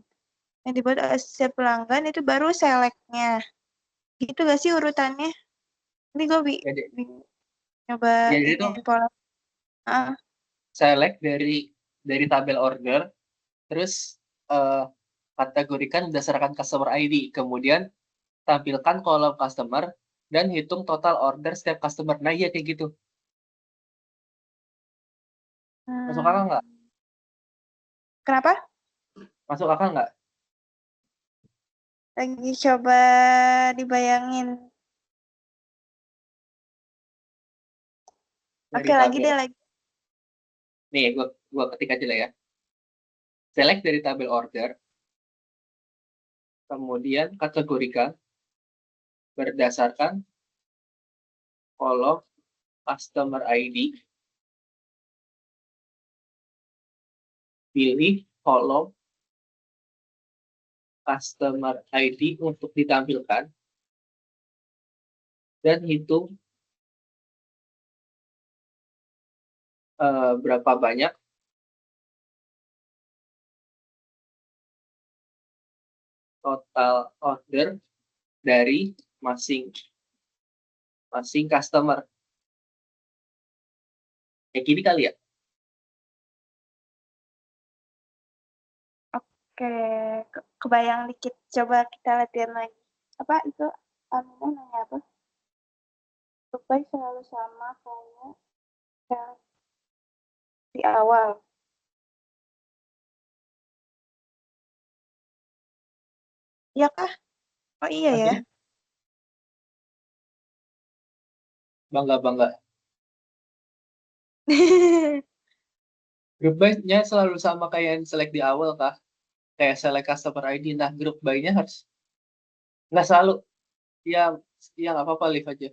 Yang dibuat oleh setiap pelanggan itu baru select-nya. Gitu gak sih urutannya? Ini gue coba Jadi itu ini pola. select dari tabel order, terus kategorikan berdasarkan customer ID, kemudian tampilkan kolom customer dan hitung total order setiap customer. Nah iya kayak gitu. Masuk akal nggak? Kenapa? Masuk akal nggak? Lagi coba dibayangin. Dari Oke, lagi tabel. deh lagi. Nih, gua ketik aja lah ya. Select dari tabel order, kemudian kategorikan berdasarkan kolom customer ID pilih kolom customer ID untuk ditampilkan dan hitung berapa banyak total order dari masing customer. Kayak gini kali ya? Oke, kebayang dikit. Coba kita latihan lagi. Apa itu? Aminah nanya apa? Supaya selalu sama kayak yang di awal. Iya kah? Oh iya ya. Artinya bangga. Group by-nya selalu sama kayak yang select di awal kah? Kayak select customer ID. Nah, group by-nya harus nggak selalu. Ya, ya nggak apa-apa, leave aja.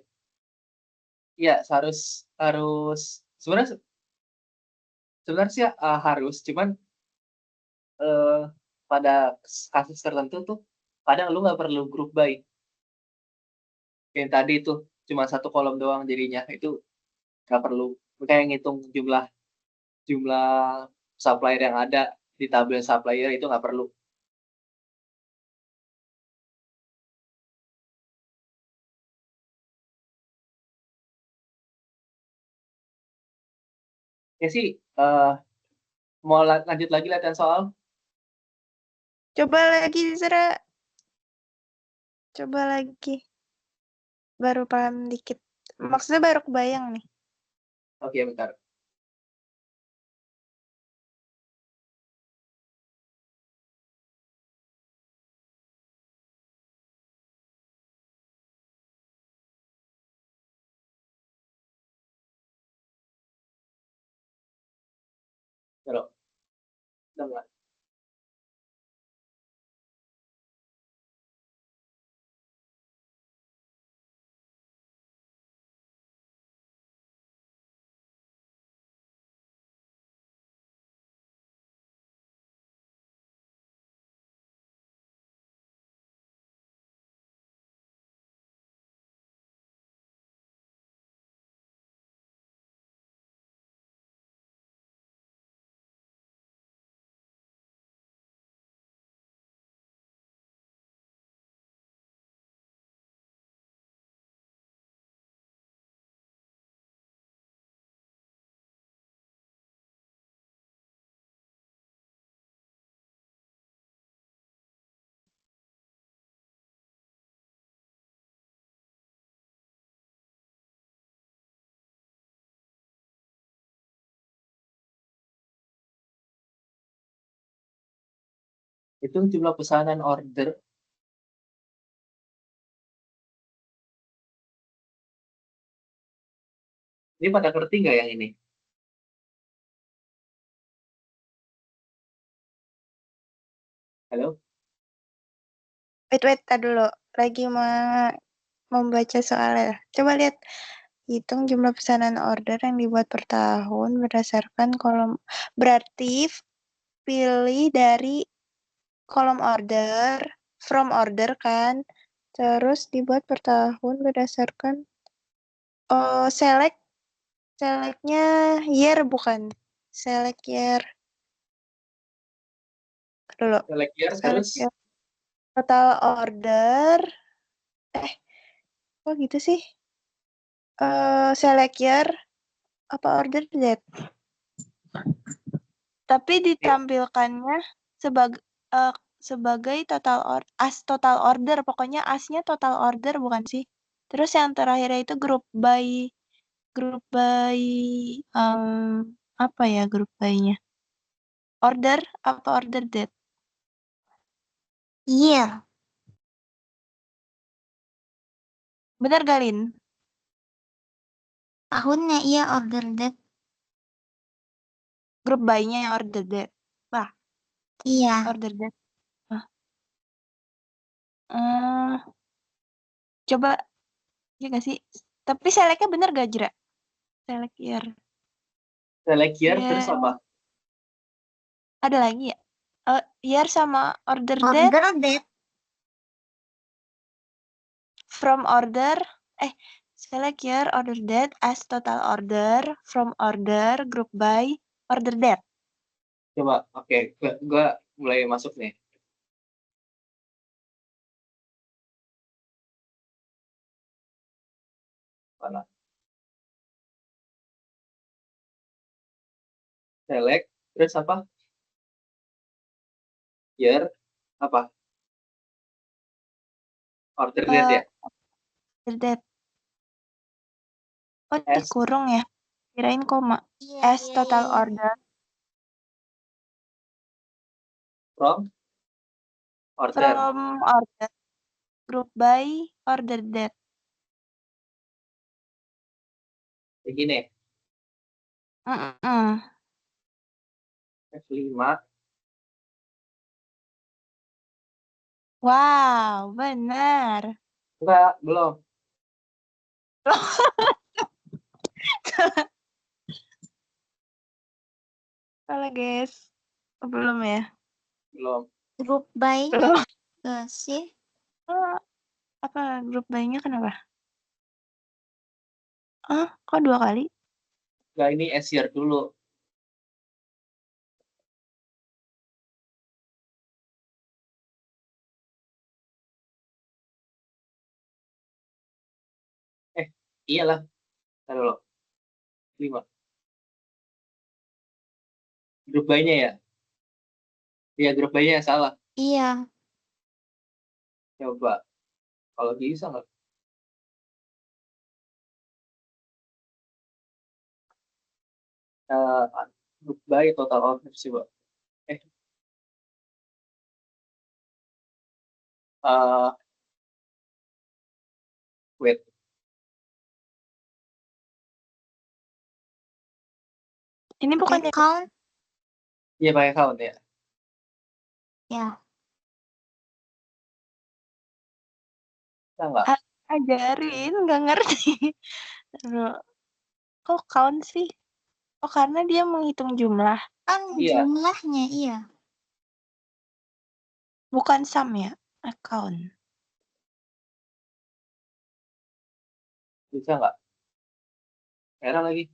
Ya, harus sebenarnya sih harus, cuman pada kasus tertentu tuh kadang lu nggak perlu group by. Yang tadi tuh cuma satu kolom doang jadinya, itu nggak perlu. Kayak ngitung jumlah supplier yang ada di tabel supplier itu nggak perlu. Ya sih, mau lanjut lagi latihan soal? Coba lagi, Zara. Coba lagi. Baru paham dikit. Maksudnya baru kebayang nih. Oke, bentar. Kalau dengar. Hitung jumlah pesanan order. Ini pada ngerti nggak yang ini? Halo? Wait, tar dulu. Lagi membaca soalnya. Coba lihat. Hitung jumlah pesanan order yang dibuat per tahun berdasarkan kolom. Berarti pilih dari kolom order, from order kan. Terus dibuat per tahun berdasarkan selectnya year bukan. Select year. Dulu. Select year, Select terus year. Total order. Kok gitu sih? Select year apa order date. Tapi ditampilkannya sebagai total order. Pokoknya asnya total order bukan sih? Terus yang terakhir itu group by apa ya group by-nya? Order apa order date? Iya, Benar Galin? tahunnya iya order date. Group by-nya yang order date. Wah, Iya, order date. Coba ya gak sih? Tapi select-nya bener gak Jira? Select year. select year, terus Yeah. apa? Ada lagi ya? Year sama order date. Order date. From order. Select year, order date as total order. From order, group by, order date. Coba, oke, gua mulai masuk nih. Mana? Select, terus apa? Year, apa? Order date ya? Order date. Oh, S. dikurung ya? Kirain koma. Iya, As iya, total iya. order. From order. From order. Group by, order date. Kayak gini, Mm-mm. F5. Wow, benar. Enggak, belum. Salah, guys. Belum ya? Belum. Group by-nya Belum. enggak sih? Apa group by-nya kenapa? Kok 2 kali? Enggak, ini S year dulu. Iyalah. Taruh dulu. 5. Grup by-nya ya? Iya, grup by-nya yang salah. Iya. Coba. Kalau bisa nggak? Grup by total order sih, Pak. Eh, eh, wait. Ini bukan ya? Account. Iya, pakai count ya. Ya. Bisa nggak? Ajarin, nggak ngerti. Aduh, kok count sih? Oh, karena dia menghitung jumlah, Kan Iya. jumlahnya, iya. bukan sum ya? Account. Bisa nggak? Merah lagi.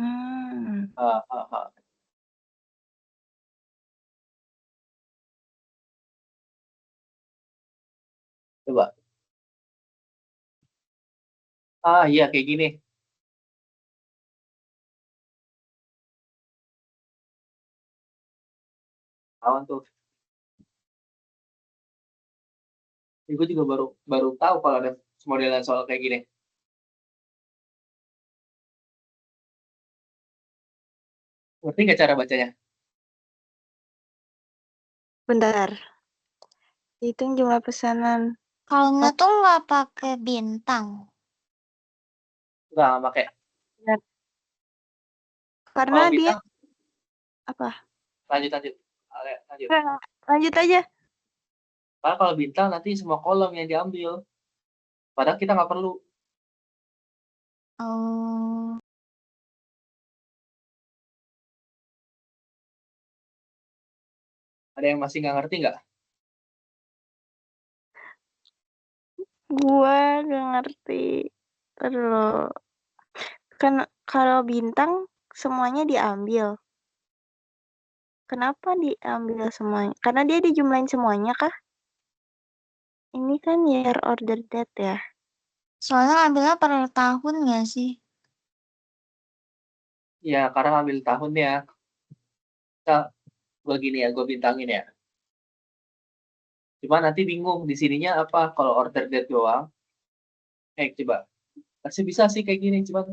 Hmm. Ah, ah, ah. Coba. Iya, kayak gini. Kawan tuh. Ini gue juga baru tahu kalau ada modelan soal kayak gini. Ngerti nggak cara bacanya? Bentar. Hitung jumlah pesanan. Kalau nggak tuh nggak pakai bintang. Nggak pakai. Karena Kalau dia bintang, apa? lanjut. Lanjut. Nggak, lanjut aja. Karena kalau bintang nanti semua kolom yang diambil. Padahal kita nggak perlu. Oh. Ada yang masih nggak ngerti nggak? Gua nggak ngerti. Terus kan kalau bintang semuanya diambil. Kenapa diambil semuanya? Karena dia dijumlahin semuanya kah? Ini kan year order date ya. Soalnya ambilnya per tahun nggak sih? Ya, karena ngambil tahunnya. Gue gini ya, gue bintangin ya. Cuma nanti bingung di sininya apa kalau order date doang. Coba. Masih bisa sih kayak gini, cuma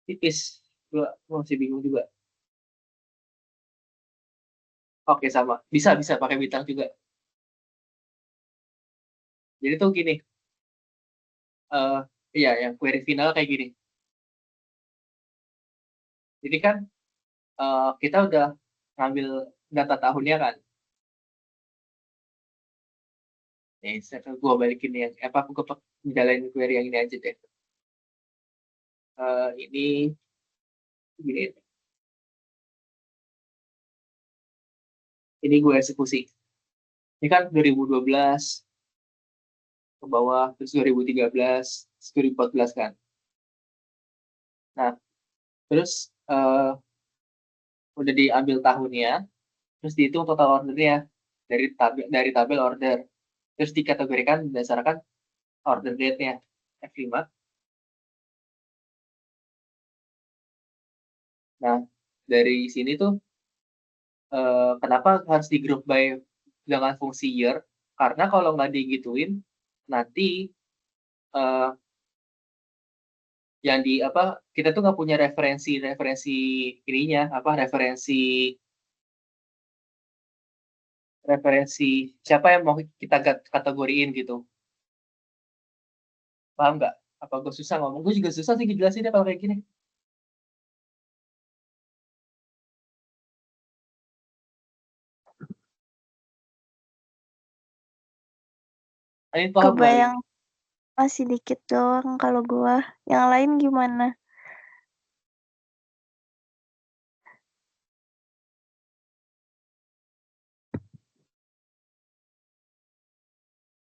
tipis. Gue masih bingung juga. Oke, sama. Bisa pakai bintang juga. Jadi tuh gini. Iya, yang query final kayak gini. Jadi kan kita udah ngambil data tahunnya kan. Gue balikin yang apa? Gue jalanin query yang ini aja deh. Ini gini, ini gue eksekusi. Ini kan 2012 ke bawah, terus 2013, 2014 kan. Nah, terus udah diambil tahunnya, terus dihitung total ordernya dari tabel order, terus dikategorikan berdasarkan order date-nya F5. Nah, dari sini tuh kenapa harus di group by dengan fungsi year? Karena kalau nggak digituin, nanti yang di apa kita tuh nggak punya referensi ininya apa referensi siapa yang mau kita kategoriin gitu, paham nggak? Apa gue susah ngomong? Gue juga susah sih ngejelasinnya kalau kayak gini. Ini paham nggak? Kebayang masih dikit doang kalau gua. Yang lain gimana?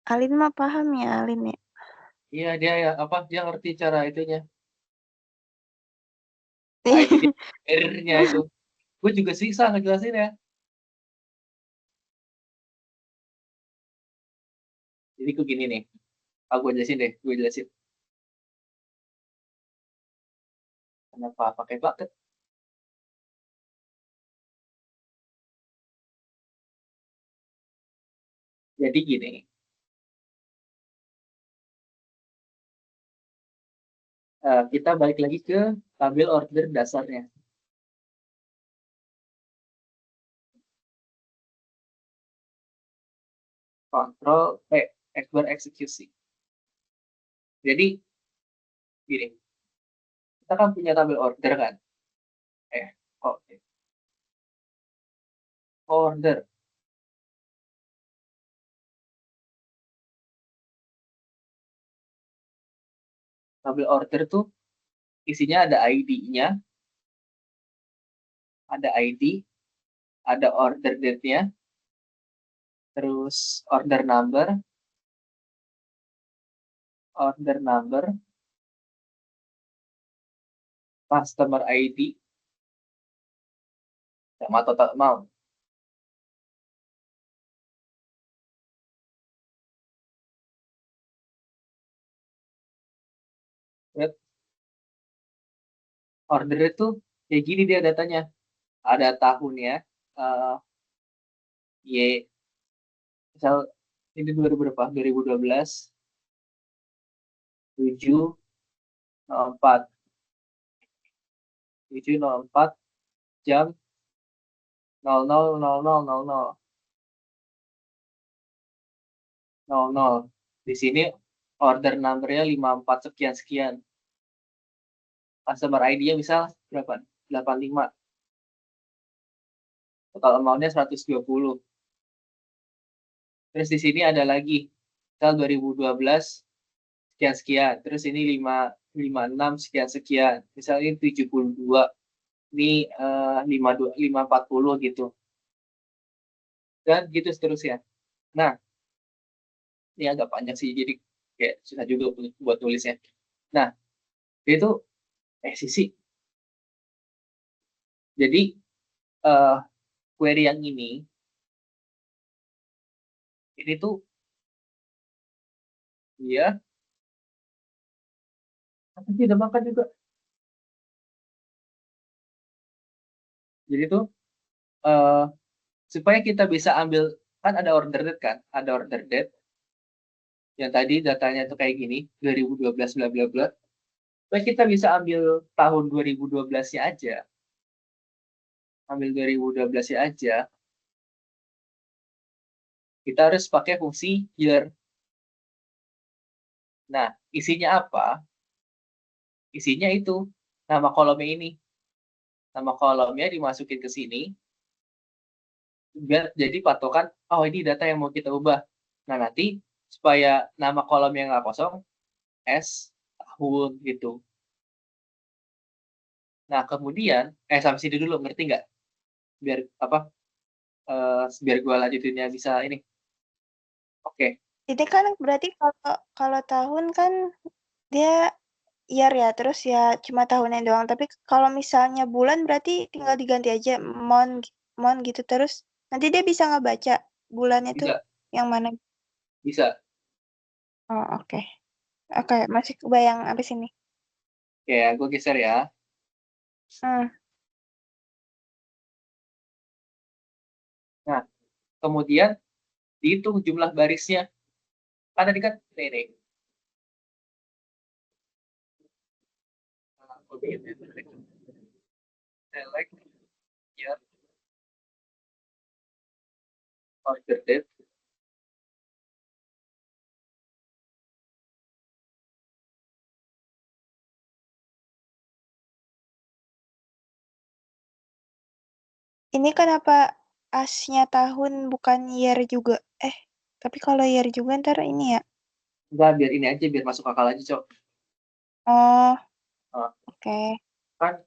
Alin mah paham ya, Alin ya? Iya dia ya apa dia ngerti cara itunya. Nah, itu dia errornya itu. Gue juga susah ngejelasin ya. Jadi gue gini nih. Gue jelasin deh, gue jelasin. Kenapa pakai bucket? Jadi gini. Kita balik lagi ke tabel order dasarnya. Kontrol X-bar eksekusi. Jadi gini. Kita kan punya tabel order kan? Oke. Order. Tabel order tuh isinya ada ID-nya, ada order date-nya, terus order number, customer ID, sama total amount. Order itu kayak gini dia datanya. Ada tahunnya, Y, misal ini 2012, 7.04, 7.04 jam 00.00.00. Di sini order number-nya 54 sekian. Customer ID-nya misal berapa? 85. Total amount-nya 120. Terus di sini ada lagi misal 2012 sekian. Terus ini 56 sekian. Misalnya ini 72. Ini 540 gitu. Dan gitu seterusnya. Nah, ini agak panjang sih, jadi kayak susah juga buat tulisnya. Nah, itu sisi. Jadi, query yang ini tuh, dia, apa sih, udah makan juga. Jadi tuh, supaya kita bisa ambil, kan ada order date kan, ada order date, yang tadi datanya tuh kayak gini, 2012 bla bla bla. Supaya kita bisa ambil tahun 2012-nya aja, ambil 2012-nya aja, kita harus pakai fungsi year. Nah, isinya apa? Isinya itu, nama kolomnya ini. Nama kolomnya dimasukin ke sini, biar jadi patokan, oh ini data yang mau kita ubah. Nah, nanti supaya nama kolomnya nggak kosong, S tahun gitu. Nah, kemudian sampai sini dulu, ngerti nggak? Biar apa? Biar gua lanjutinnya bisa ini. Oke, Ini kan berarti kalau tahun kan dia year ya, terus ya cuma tahunnya doang. Tapi kalau misalnya bulan berarti tinggal diganti aja month gitu terus. Nanti dia bisa ngebaca bulannya tuh bisa, yang mana. bisa. Oh, oke. Oke, masih kebayang abis ini. Oke, gua geser ya. Hmm. Nah, kemudian dihitung jumlah barisnya. Kan tadi kan ini. Gua bikin ya. Select year order date. Ini kenapa asnya tahun bukan year juga? Tapi kalau year juga ntar ini ya. Enggak, biar ini aja, biar masuk akal aja, Cok. Oh, Nah, oke. kan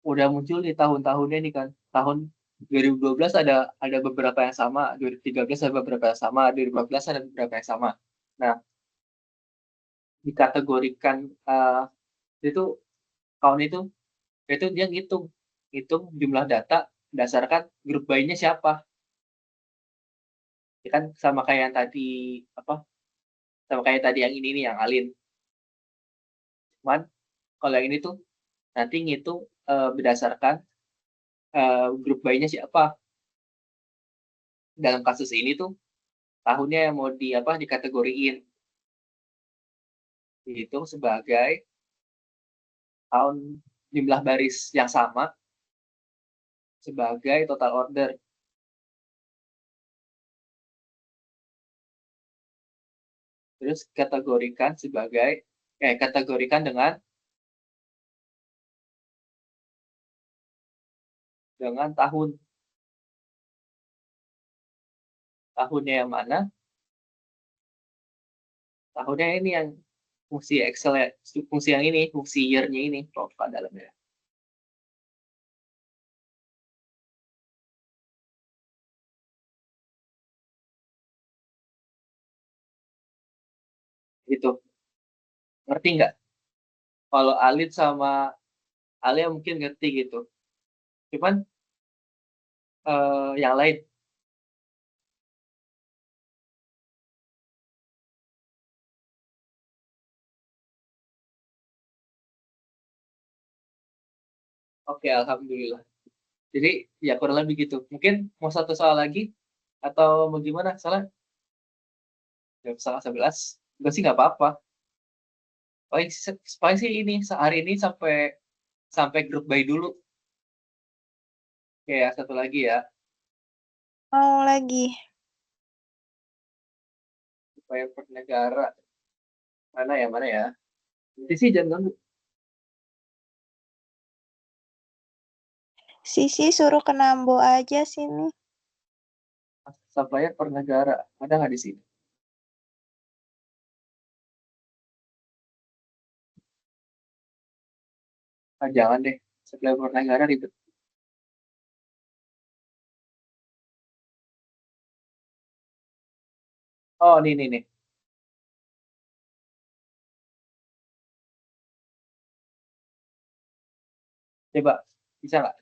udah muncul nih tahun-tahunnya nih kan. Tahun 2012 ada beberapa yang sama, 2013 ada beberapa yang sama, 2015 ada beberapa yang sama. Nah, dikategorikan itu tahun itu dia ngitung jumlah data berdasarkan grup bayinya siapa. Ya kan sama kayak yang tadi apa? Sama kayak tadi yang ini nih yang Alin. Cuman kalau yang ini tuh nanti ngitung berdasarkan grup bayinya siapa. Dalam kasus ini tuh tahunnya yang mau dikategoriin dihitung sebagai tahun jumlah baris yang sama sebagai total order. Terus kategorikan dengan tahunnya yang mana? Tahunnya ini yang fungsi Excel ya, fungsi yang ini, fungsi year-nya ini, lupa dalamnya. Itu ngerti nggak? Kalau Alit sama Alia mungkin ngerti gitu. Cuman yang lain, oke, alhamdulillah. Jadi ya kurang lebih gitu. Mungkin mau satu soal lagi atau mau gimana? Salah jam 10:30. Gue sih nggak apa-apa. Paling sih ini sehari ini sampai sampai grup by dulu. Oke, ya, satu lagi ya. Mau lagi. Supaya per negara. Mana ya? Nanti sih jangan ganggu. Sisi suruh ke Nambo aja sini. Supplier per negara. Ada nggak di sini? Jangan deh. Supplier per negara ribet. Oh, nih. Coba, bisa nggak?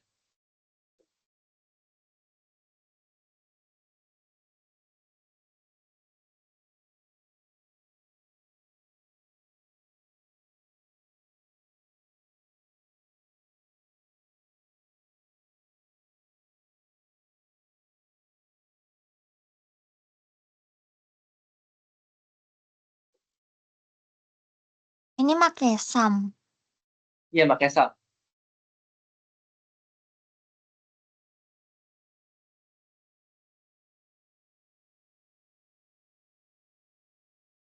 Ini pakai SAM. Iya, pakai SAP.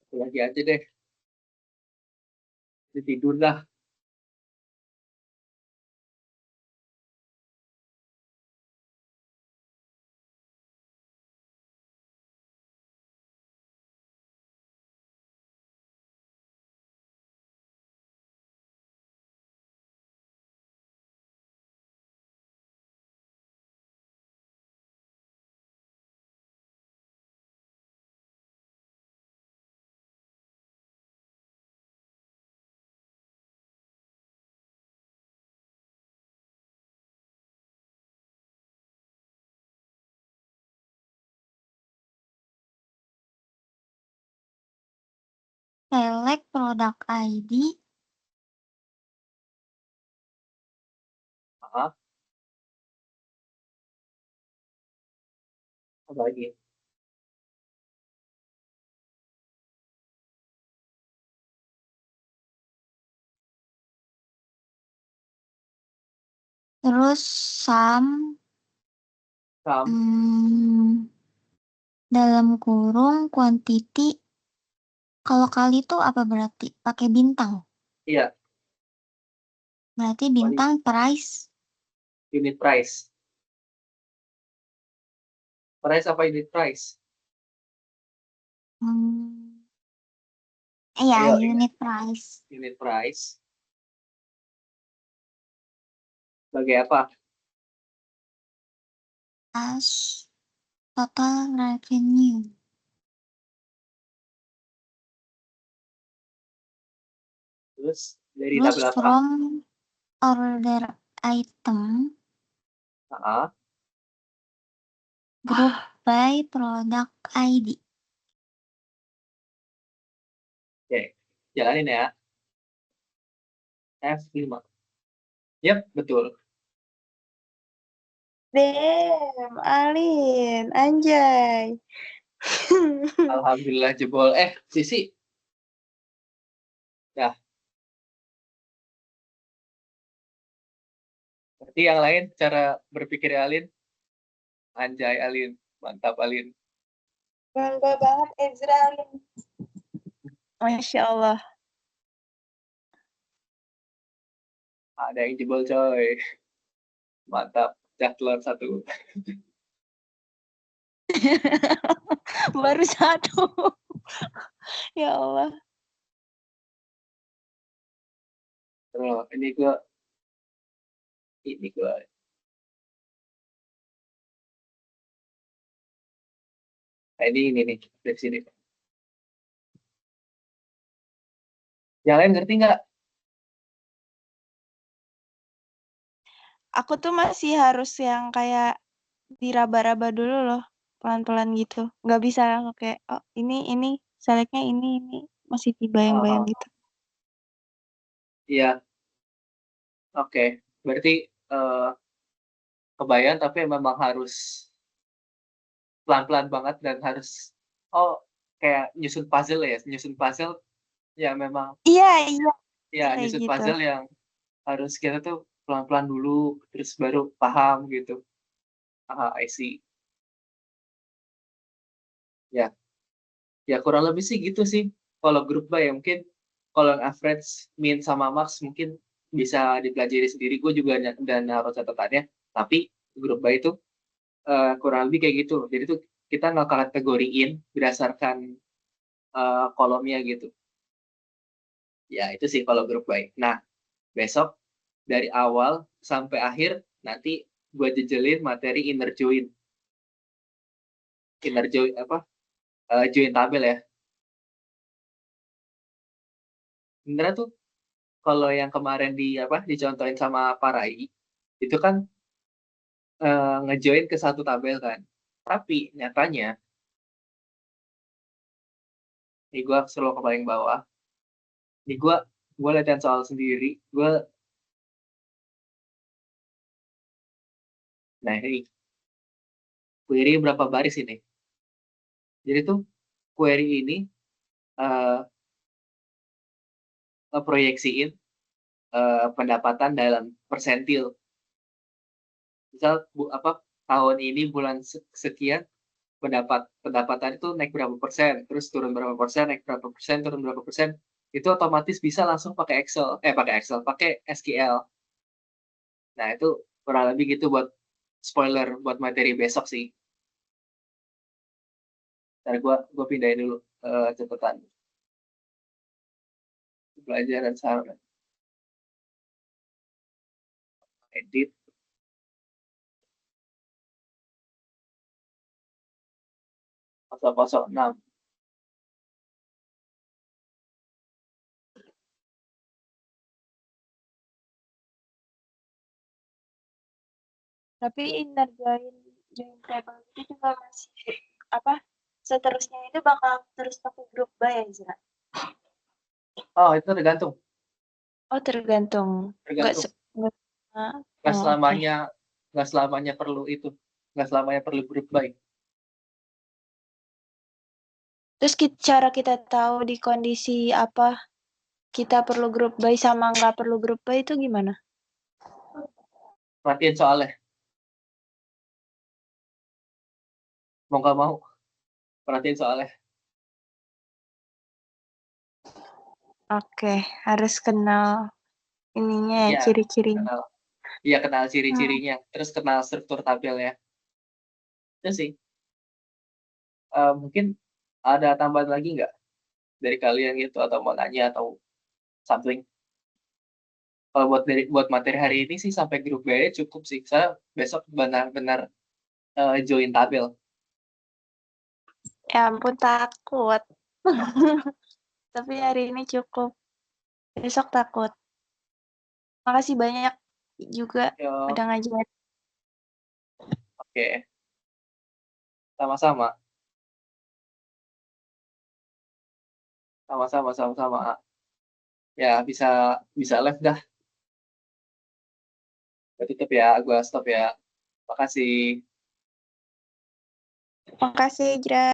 Satu lagi aja deh. Tidur dah. select product ID, Ah, apa lagi? terus sum dalam kurung quantity. Kalau kali itu apa berarti? Pakai bintang. Iya, Berarti bintang price. unit price. Price apa unit price? Iya, Ayo, unit price. unit price. Sebagai apa? As total revenue. Terus dari Terus tabel apa? from order item Ah, group by product ID. oke, jalanin ya. F5. Yep, betul. Damn, Alin, anjay. Alhamdulillah jebol. Sisi. Dah. Berarti yang lain cara berpikir Alin. Anjay Alin. Mantap Alin. Bangga banget Ezra, Alin. Masya Allah. Ada yang jebol coy. Mantap. Dah telur satu. Baru satu. Ya Allah. Terus ini gua nah, ini nih dari sini. Yang lain ngerti nggak? Aku tuh masih harus yang kayak diraba-raba dulu loh. Pelan-pelan gitu. Nggak bisa kayak, oh ini, selectnya ini. Masih dibayang-bayang gitu. Iya. Oke. Berarti kebayang tapi memang harus pelan-pelan banget dan harus kayak nyusun puzzle ya. Nyusun puzzle ya memang Iya. ya Kayak nyusun gitu. puzzle yang harus kita tuh pelan-pelan dulu terus baru paham gitu. I see. Ya, ya kurang lebih sih gitu sih. Kalau grup by ya mungkin kalau yang average, min sama max mungkin bisa dipelajari sendiri. Gue juga dan naruh catatannya. Tapi grup by itu kurang lebih kayak gitu. Jadi tuh kita nggak kategoriin berdasarkan kolomnya gitu. Ya itu sih kalau grup by. Nah besok dari awal sampai akhir nanti gue jejelin materi inner join. Inner join apa? Join tabel ya. Sebenarnya tuh kalau yang kemarin dicontohin sama Parai itu kan ngejoin ke satu tabel kan. Tapi nyatanya ini gue scroll ke paling bawah. Ini gue latihan soal sendiri. Nah ini query berapa baris ini. Jadi tuh query ini ngeproyeksiin pendapatan dalam persentil. Misal tahun ini bulan sekian pendapatan itu naik berapa persen, terus turun berapa persen, naik berapa persen, turun berapa persen, itu otomatis bisa langsung pakai pakai SQL. Nah itu kurang lebih gitu buat spoiler buat materi besok sih. Ntar gue pindahin dulu catatan pelajaran saran edit 006. Tapi inner join table itu juga masih seterusnya itu bakal terus pakai grup by ya, Zra? Oh, itu tergantung. Oh, tergantung. Nggak Tergantung. se- nggak- ah, Nggak oh, oke. selamanya, nggak selamanya perlu itu. Nggak selamanya perlu group buy. Terus cara kita tahu di kondisi apa kita perlu grup buy sama nggak perlu grup buy itu gimana? Perhatiin soalnya. Mau nggak mau. Perhatiin soalnya. Oke, harus kenal ininya ya, Iya, ciri-cirinya. kenal. Iya, kenal Hmm. ciri-cirinya. Terus kenal struktur tabelnya. Itu sih. Mungkin ada tambahan lagi nggak dari kalian gitu, atau mau nanya atau something? Kalau buat materi hari ini sih sampai grup B cukup sih. Saya besok benar-benar join tabel. Ya ampun, takut. Tapi hari ini cukup. Besok takut. Makasih banyak juga Yo, udah ngajarin. oke. Sama-sama. Sama-sama. Ya, bisa live dah. Gua tutup ya, gua stop ya. Makasih. Makasih, Jra.